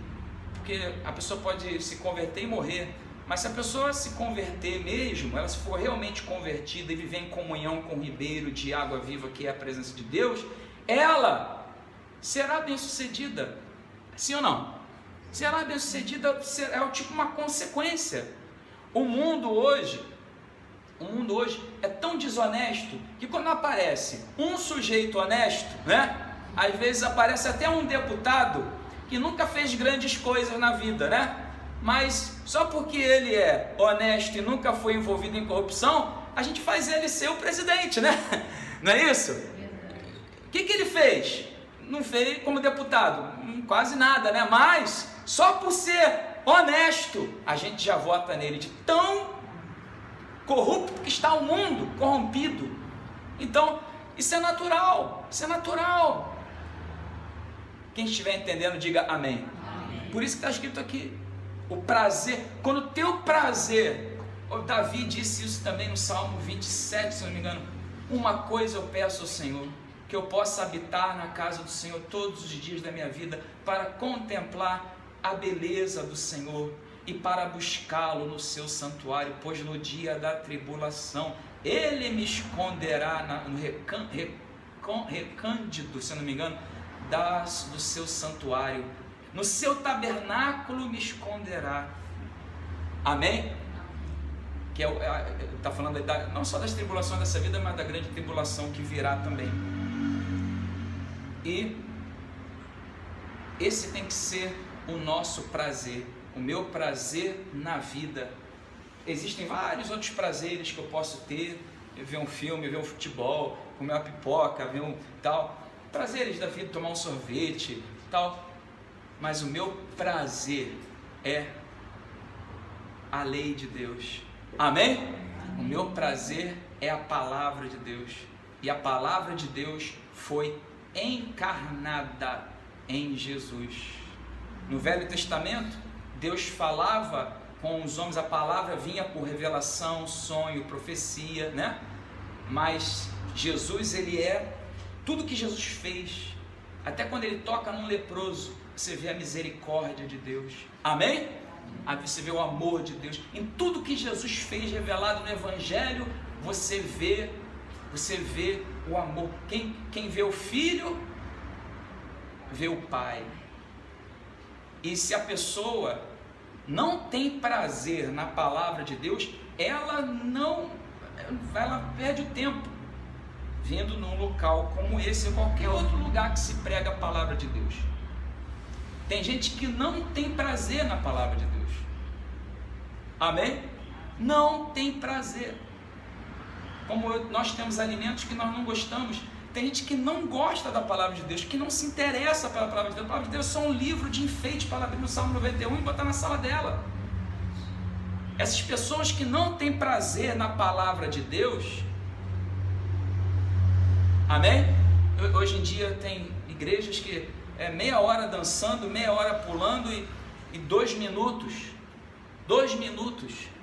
porque a pessoa pode se converter e morrer, mas se a pessoa se converter mesmo, ela se for realmente convertida e viver em comunhão com o ribeiro de água viva que é a presença de Deus, ela será bem sucedida, sim ou não? Será bem sucedida, é tipo uma consequência. O mundo hoje é tão desonesto que quando aparece um sujeito honesto, né? Às vezes aparece até um deputado que nunca fez grandes coisas na vida, né? Mas só porque ele é honesto e nunca foi envolvido em corrupção, a gente faz ele ser o presidente, né? Não é isso? O que ele fez? Não fez como deputado, quase nada, né? Mas só por ser honesto, a gente já vota nele, de tão corrupto que está o mundo, corrompido. Então, isso é natural, isso é natural. Quem estiver entendendo, diga amém. Amém. Por isso que está escrito aqui, o prazer, quando o teu prazer, o Davi disse isso também no Salmo 27, se não me engano, uma coisa eu peço ao Senhor, que eu possa habitar na casa do Senhor todos os dias da minha vida, para contemplar a beleza do Senhor e para buscá-lo no seu santuário, pois no dia da tribulação ele me esconderá no recândido, se não me engano, do seu santuário, no seu tabernáculo me esconderá. Amém? Que está falando não só das tribulações dessa vida, mas da grande tribulação que virá também. E esse tem que ser o nosso prazer, o meu prazer na vida. Existem vários outros prazeres que eu posso ter, ver um filme, ver um futebol, comer uma pipoca, ver um tal, prazeres da vida, tomar um sorvete, tal. Mas o meu prazer é a lei de Deus. Amém? O meu prazer é a palavra de Deus. E a palavra de Deus foi encarnada em Jesus. No Velho Testamento, Deus falava com os homens, a palavra vinha por revelação, sonho, profecia, né? Mas Jesus, ele é tudo que Jesus fez. Até quando ele toca num leproso, você vê a misericórdia de Deus. Amém? Aí você vê o amor de Deus. Em tudo que Jesus fez revelado no Evangelho, você vê o amor. Quem vê o Filho, vê o Pai. E se a pessoa não tem prazer na palavra de Deus, ela perde o tempo vindo num local como esse ou qualquer outro lugar que se prega a palavra de Deus. Tem gente que não tem prazer na palavra de Deus. Amém? Não tem prazer. Como nós temos alimentos que nós não gostamos, tem gente que não gosta da palavra de Deus, que não se interessa pela palavra de Deus. A palavra de Deus é só um livro de enfeite para abrir no Salmo 91 e botar na sala dela. Essas pessoas que não têm prazer na palavra de Deus, Amém? Hoje em dia tem igrejas que é meia hora dançando, meia hora pulando e 2 minutos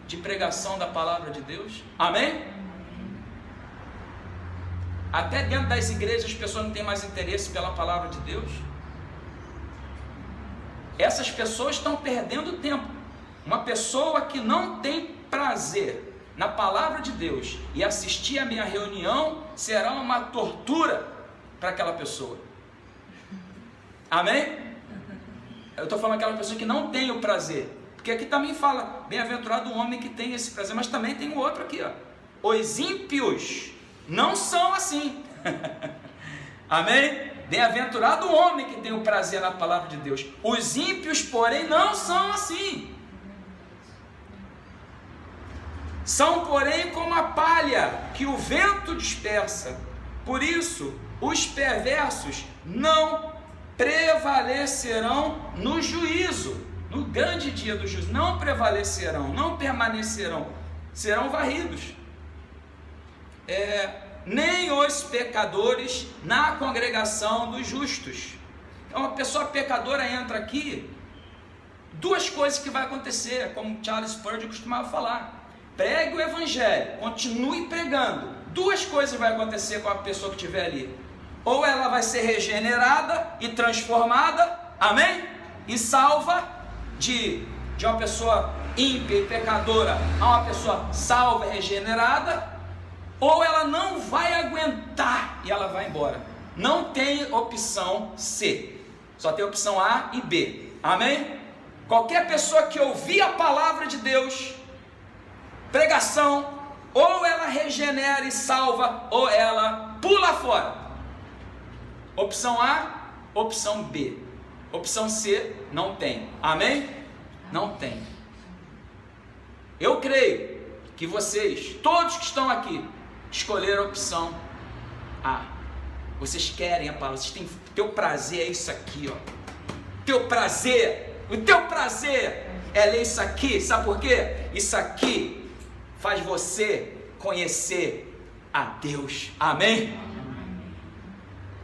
de pregação da palavra de Deus. Amém? Até dentro das igrejas as pessoas não têm mais interesse pela palavra de Deus. Essas pessoas estão perdendo tempo. Uma pessoa que não tem prazer na palavra de Deus e assistir a minha reunião será uma tortura para aquela pessoa. Amém? Eu estou falando aquela pessoa que não tem o prazer, porque aqui também fala, bem-aventurado o homem que tem esse prazer, mas também tem o outro aqui, ó. Os ímpios não são assim. Amém? Bem-aventurado o homem que tem o prazer na palavra de Deus. Os ímpios, porém, não são assim. São, porém, como a palha que o vento dispersa. Por isso, os perversos não prevalecerão no juízo, no grande dia do juízo. Não prevalecerão, não permanecerão, serão varridos. Nem os pecadores na congregação dos justos. Então, uma pessoa pecadora entra aqui, 2 coisas que vai acontecer, como Charles Spurgeon costumava falar: pregue o evangelho, continue pregando. 2 coisas vai acontecer com a pessoa que estiver ali: ou ela vai ser regenerada e transformada, amém? E salva de uma pessoa ímpia e pecadora a uma pessoa salva e regenerada, ou ela não vai aguentar e ela vai embora. Não tem opção C, só tem opção A e B, amém? Qualquer pessoa que ouvir a palavra de Deus, pregação, ou ela regenera e salva, ou ela pula fora. Opção A, opção B. Opção C, não tem. Amém? Não tem. Eu creio que vocês, todos que estão aqui, escolheram a opção A. Vocês querem a palavra, vocês têm, teu prazer é isso aqui, ó. Teu prazer, o teu prazer é ler isso aqui. Sabe por quê? Isso aqui faz você conhecer a Deus. Amém?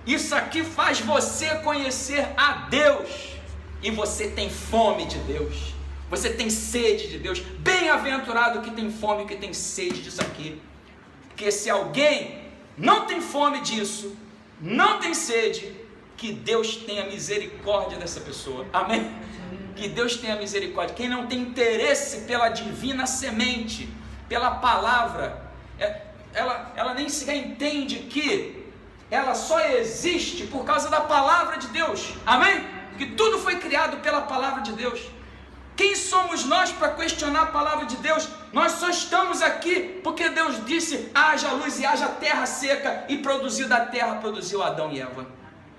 Isso aqui faz você conhecer a Deus. E você tem fome de Deus. Você tem sede de Deus. Bem-aventurado que tem fome, que tem sede disso aqui. Porque se alguém não tem fome disso, não tem sede, que Deus tenha misericórdia dessa pessoa. Amém? Que Deus tenha misericórdia. Quem não tem interesse pela divina semente, pela palavra, ela nem sequer entende que ela só existe por causa da palavra de Deus. Amém? Que tudo foi criado pela palavra de Deus. Quem somos nós para questionar a palavra de Deus? Nós só estamos aqui porque Deus disse: haja luz e haja terra seca, e produziu da terra, produziu Adão e Eva.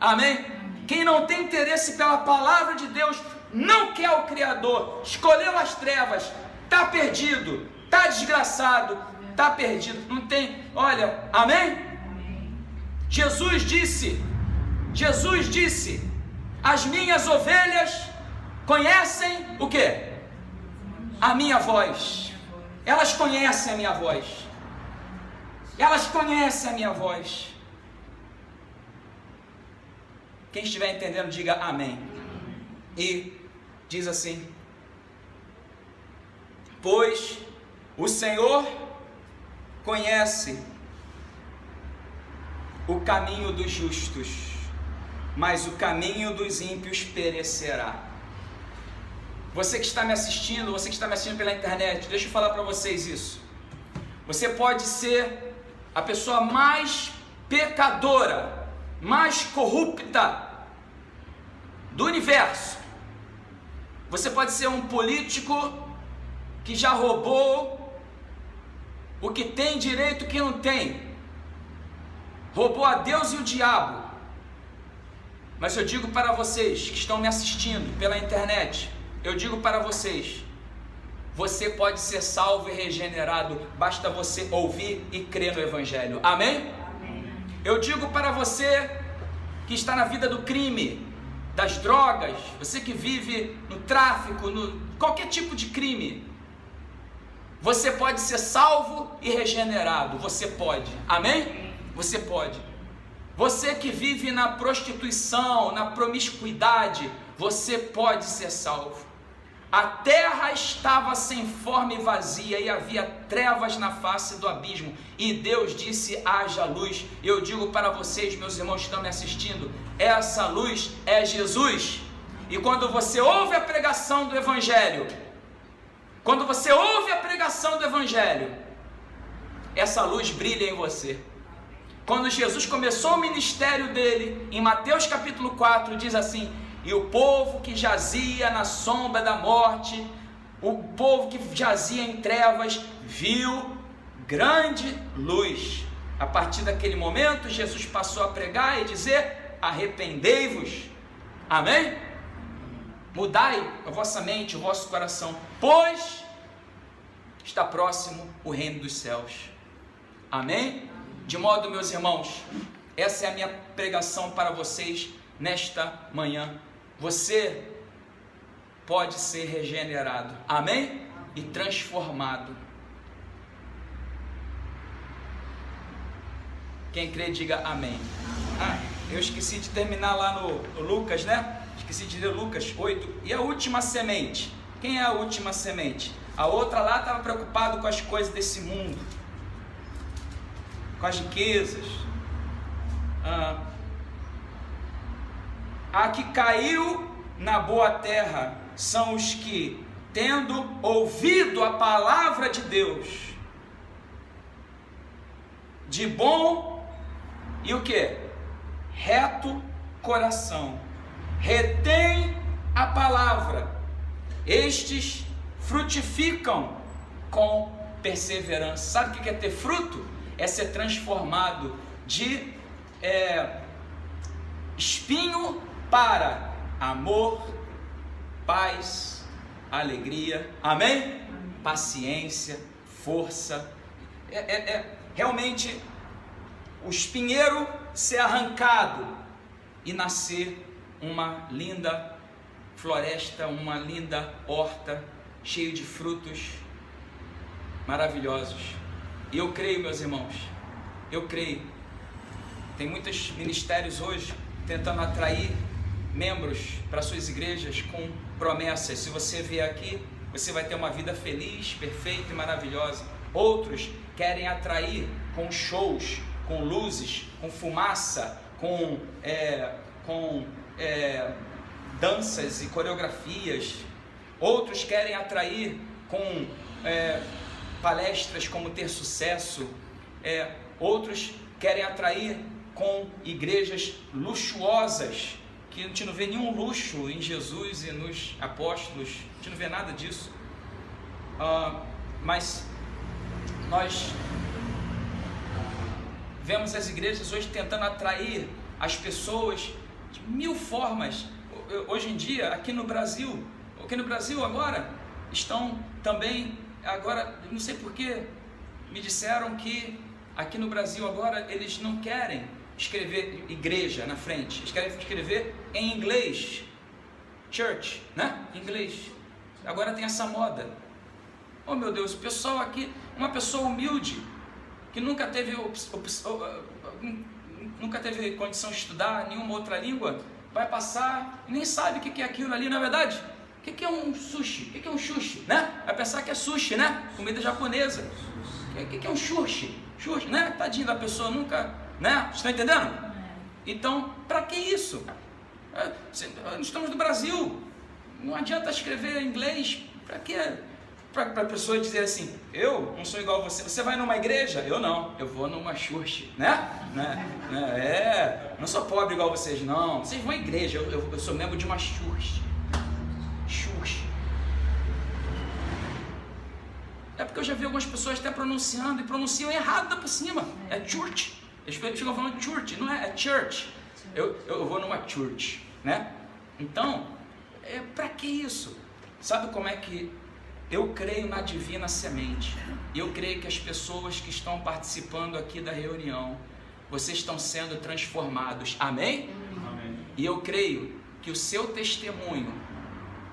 Amém? Quem não tem interesse pela palavra de Deus, não quer o Criador, escolheu as trevas, está perdido, está desgraçado, está perdido, não tem, olha, amém? Jesus disse, as minhas ovelhas conhecem o quê? A minha voz. Elas conhecem a minha voz. Elas conhecem a minha voz. Quem estiver entendendo, diga amém. E diz assim: pois o Senhor conhece o caminho dos justos, mas o caminho dos ímpios perecerá. Você que está me assistindo, você que está me assistindo pela internet, deixa eu falar para vocês isso. Você pode ser a pessoa mais pecadora, mais corrupta do universo. Você pode ser um político que já roubou o que tem direito, o que não tem. Roubou a Deus e o diabo. Mas eu digo para vocês que estão me assistindo pela internet, eu digo para vocês, você pode ser salvo e regenerado, basta você ouvir e crer no Evangelho. Amém? Amém. Eu digo para você que está na vida do crime, das drogas, você que vive no tráfico, no qualquer tipo de crime, você pode ser salvo e regenerado. Você pode. Amém? Você pode. Você que vive na prostituição, na promiscuidade, você pode ser salvo. A terra estava sem forma e vazia, e havia trevas na face do abismo, e Deus disse: haja luz. Eu digo para vocês, meus irmãos que estão me assistindo, essa luz é Jesus. E quando você ouve a pregação do Evangelho, essa luz brilha em você. Quando Jesus começou o ministério dele, em Mateus capítulo 4, diz assim: e o povo que jazia na sombra da morte, o povo que jazia em trevas, viu grande luz. A partir daquele momento, Jesus passou a pregar e dizer: arrependei-vos. Amém? Mudai a vossa mente, o vosso coração, pois está próximo o reino dos céus. Amém? De modo, meus irmãos, essa é a minha pregação para vocês nesta manhã. Você pode ser regenerado, amém? E transformado. Quem crê, diga amém. Eu esqueci de terminar lá no Lucas, né? Esqueci de ler Lucas 8. E a última semente? Quem é a última semente? A outra lá estava preocupado com as coisas desse mundo, com as riquezas. A que caiu na boa terra são os que, tendo ouvido a palavra de Deus, de bom e o que? Reto coração, retém a palavra, estes frutificam com perseverança. Sabe o que é ter fruto? É ser transformado de espinho para amor, paz, alegria, amém? Paciência, força. Realmente o espinheiro ser arrancado e nascer uma linda floresta, uma linda horta, cheio de frutos maravilhosos. E eu creio, meus irmãos, eu creio. Tem muitos ministérios hoje tentando atrair membros para suas igrejas com promessas: se você vier aqui, você vai ter uma vida feliz, perfeita e maravilhosa. Outros querem atrair com shows, com luzes, com fumaça, com danças e coreografias. Outros querem atrair com palestras como ter sucesso. Outros querem atrair com igrejas luxuosas, que a gente não vê nenhum luxo em Jesus e nos apóstolos, a gente não vê nada disso. Mas nós vemos as igrejas hoje tentando atrair as pessoas de mil formas. Hoje em dia, aqui no Brasil agora, estão também, agora, não sei porquê, me disseram que aqui no Brasil agora eles não querem escrever igreja na frente, eles querem escrever em inglês, church, né? Inglês. Agora tem essa moda. Oh meu Deus, o pessoal aqui, uma pessoa humilde, que nunca teve condição de estudar nenhuma outra língua, vai passar e nem sabe o que é aquilo ali, na verdade. O que é um sushi? O que é um sushi, né? Vai pensar que é sushi, né? Comida japonesa. O que é um sushi? Sushi, né? Tadinho da pessoa, nunca, né? Estão entendendo? Então, para que isso? Estamos no Brasil, não adianta escrever em inglês. Para quê? Para a pessoa dizer assim: eu não sou igual a você. Você vai numa igreja? Eu não, eu vou numa church, né? Não sou pobre igual vocês, não. Vocês vão à igreja, eu sou membro de uma church. É porque eu já vi algumas pessoas até pronunciando e pronunciam errado por cima. É church. Eles ficam falando church, não é church. Eu vou numa church, né? Então, para que isso? Sabe como é que eu creio na divina semente? Eu creio que as pessoas que estão participando aqui da reunião, vocês estão sendo transformados. Amém? Amém. E eu creio que o seu testemunho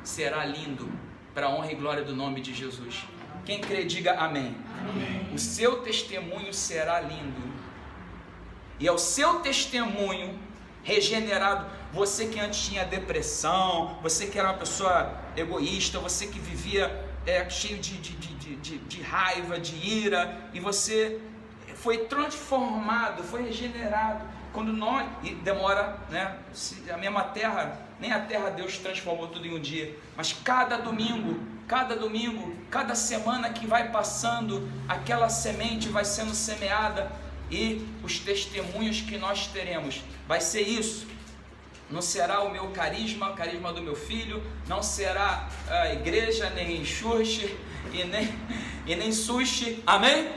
será lindo para a honra e glória do nome de Jesus. Quem crê, diga amém. Amém. O seu testemunho será lindo. e é o seu testemunho regenerado. Você que antes tinha depressão, você que era uma pessoa egoísta, você que vivia cheio de raiva, de ira, e você foi transformado, foi regenerado. Quando nós, e demora, né? A mesma terra, nem a terra Deus transformou tudo em um dia, mas cada domingo, cada semana que vai passando, aquela semente vai sendo semeada, e os testemunhos que nós teremos, vai ser isso. Não será o meu carisma, o carisma do meu filho, não será a igreja, nem church e nem sushi, amém?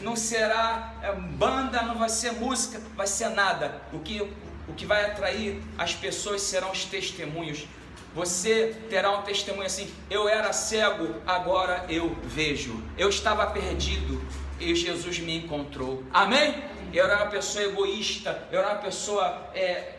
Não será banda, não vai ser música, vai ser nada. O que vai atrair as pessoas serão os testemunhos. Você terá um testemunho assim: eu era cego, agora eu vejo. Eu estava perdido e Jesus me encontrou. Amém? Eu era uma pessoa egoísta, eu era uma pessoa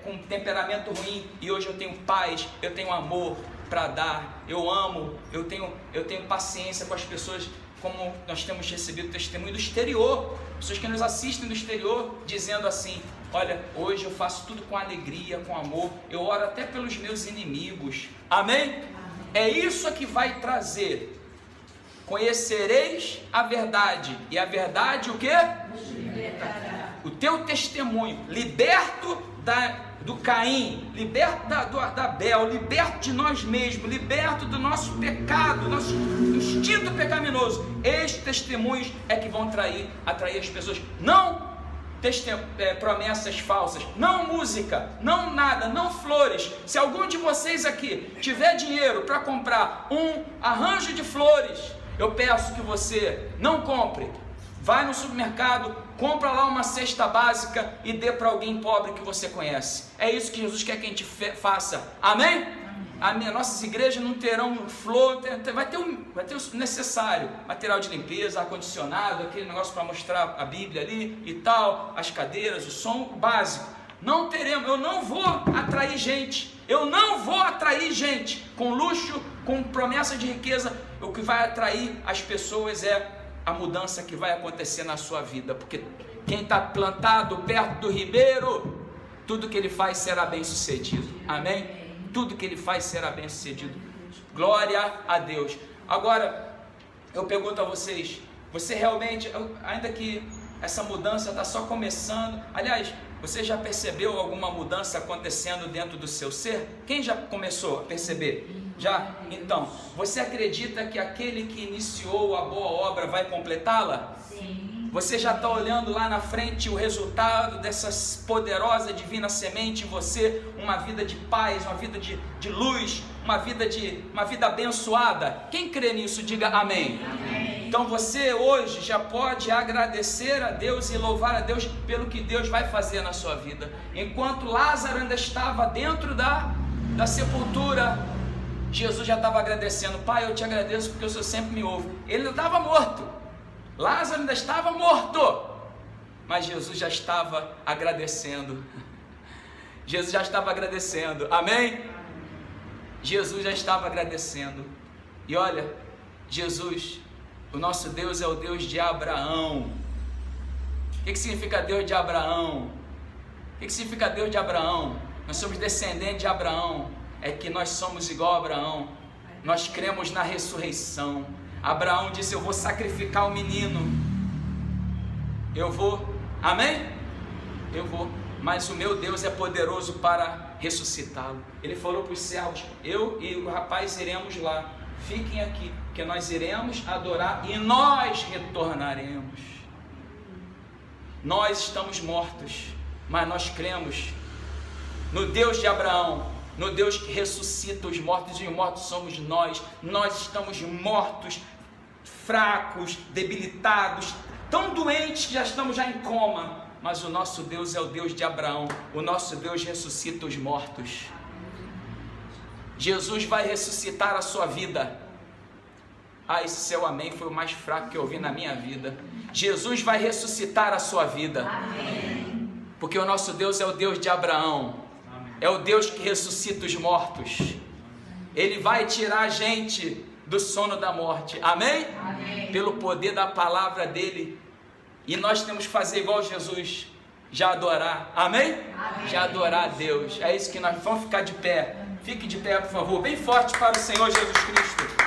com temperamento ruim, e hoje eu tenho paz, eu tenho amor para dar, eu amo, eu tenho paciência com as pessoas, como nós temos recebido testemunho do exterior, pessoas que nos assistem do exterior, dizendo assim: olha, hoje eu faço tudo com alegria, com amor, eu oro até pelos meus inimigos. Amém? Amém. É isso que vai trazer. Conhecereis a verdade, e a verdade o quê? O teu testemunho, liberto do Caim, liberto da Abel, liberto de nós mesmos, liberto do nosso pecado, nosso instinto pecaminoso. Estes testemunhos é que vão atrair as pessoas. Não promessas falsas, não música, não nada, não flores. Se algum de vocês aqui tiver dinheiro para comprar um arranjo de flores, eu peço que você não compre. Vai no supermercado, compra lá uma cesta básica e dê para alguém pobre que você conhece. É isso que Jesus quer que a gente faça. Amém? Nossas igrejas não terão flor, vai ter o necessário, material de limpeza, ar-condicionado, aquele negócio para mostrar a Bíblia ali e tal, as cadeiras, o som básico. Não teremos, eu não vou atrair gente, com luxo, com promessa de riqueza. O que vai atrair as pessoas é a mudança que vai acontecer na sua vida, porque quem está plantado perto do ribeiro, tudo que ele faz será bem sucedido. Amém? Tudo que ele faz será bem sucedido. Glória a Deus. Agora, eu pergunto a vocês: você realmente, ainda que essa mudança está só começando, aliás, você já percebeu alguma mudança acontecendo dentro do seu ser? Quem já começou a perceber? Já? Então, você acredita que aquele que iniciou a boa obra vai completá-la? Sim. Você já está olhando lá na frente o resultado dessa poderosa divina semente em você, uma vida de paz, uma vida de luz, uma vida abençoada. Quem crê nisso, diga amém. Amém. Então você hoje já pode agradecer a Deus e louvar a Deus pelo que Deus vai fazer na sua vida. Enquanto Lázaro ainda estava dentro da sepultura, Jesus já estava agradecendo: Pai, eu te agradeço porque o Senhor sempre me ouve. Ele ainda estava morto, Lázaro ainda estava morto, mas Jesus já estava agradecendo. Jesus já estava agradecendo, amém? Jesus já estava agradecendo. E olha, Jesus, o nosso Deus é o Deus de Abraão. O que significa Deus de Abraão? O que significa Deus de Abraão? Nós somos descendentes de Abraão. É que nós somos igual a Abraão. Nós cremos na ressurreição. Abraão disse: eu vou sacrificar o menino. Eu vou, amém? Eu vou, mas o meu Deus é poderoso para ressuscitá-lo. Ele falou para os servos: eu e o rapaz iremos lá, fiquem aqui, porque nós iremos adorar e nós retornaremos. Nós estamos mortos, mas nós cremos no Deus de Abraão, no Deus que ressuscita os mortos, e os mortos somos nós. Nós estamos mortos, fracos, debilitados, tão doentes que já estamos em coma, mas o nosso Deus é o Deus de Abraão. O nosso Deus ressuscita os mortos. Jesus vai ressuscitar a sua vida. Esse seu amém foi o mais fraco que eu ouvi na minha vida. Jesus vai ressuscitar a sua vida. Amém. Porque o nosso Deus é o Deus de Abraão. É o Deus que ressuscita os mortos. Ele vai tirar a gente do sono da morte. Amém? Amém. Pelo poder da palavra dele. E nós temos que fazer igual Jesus. de adorar. Amém? Amém. De adorar a Deus. É isso que nós vamos ficar de pé. Fique de pé, por favor, bem forte para o Senhor Jesus Cristo.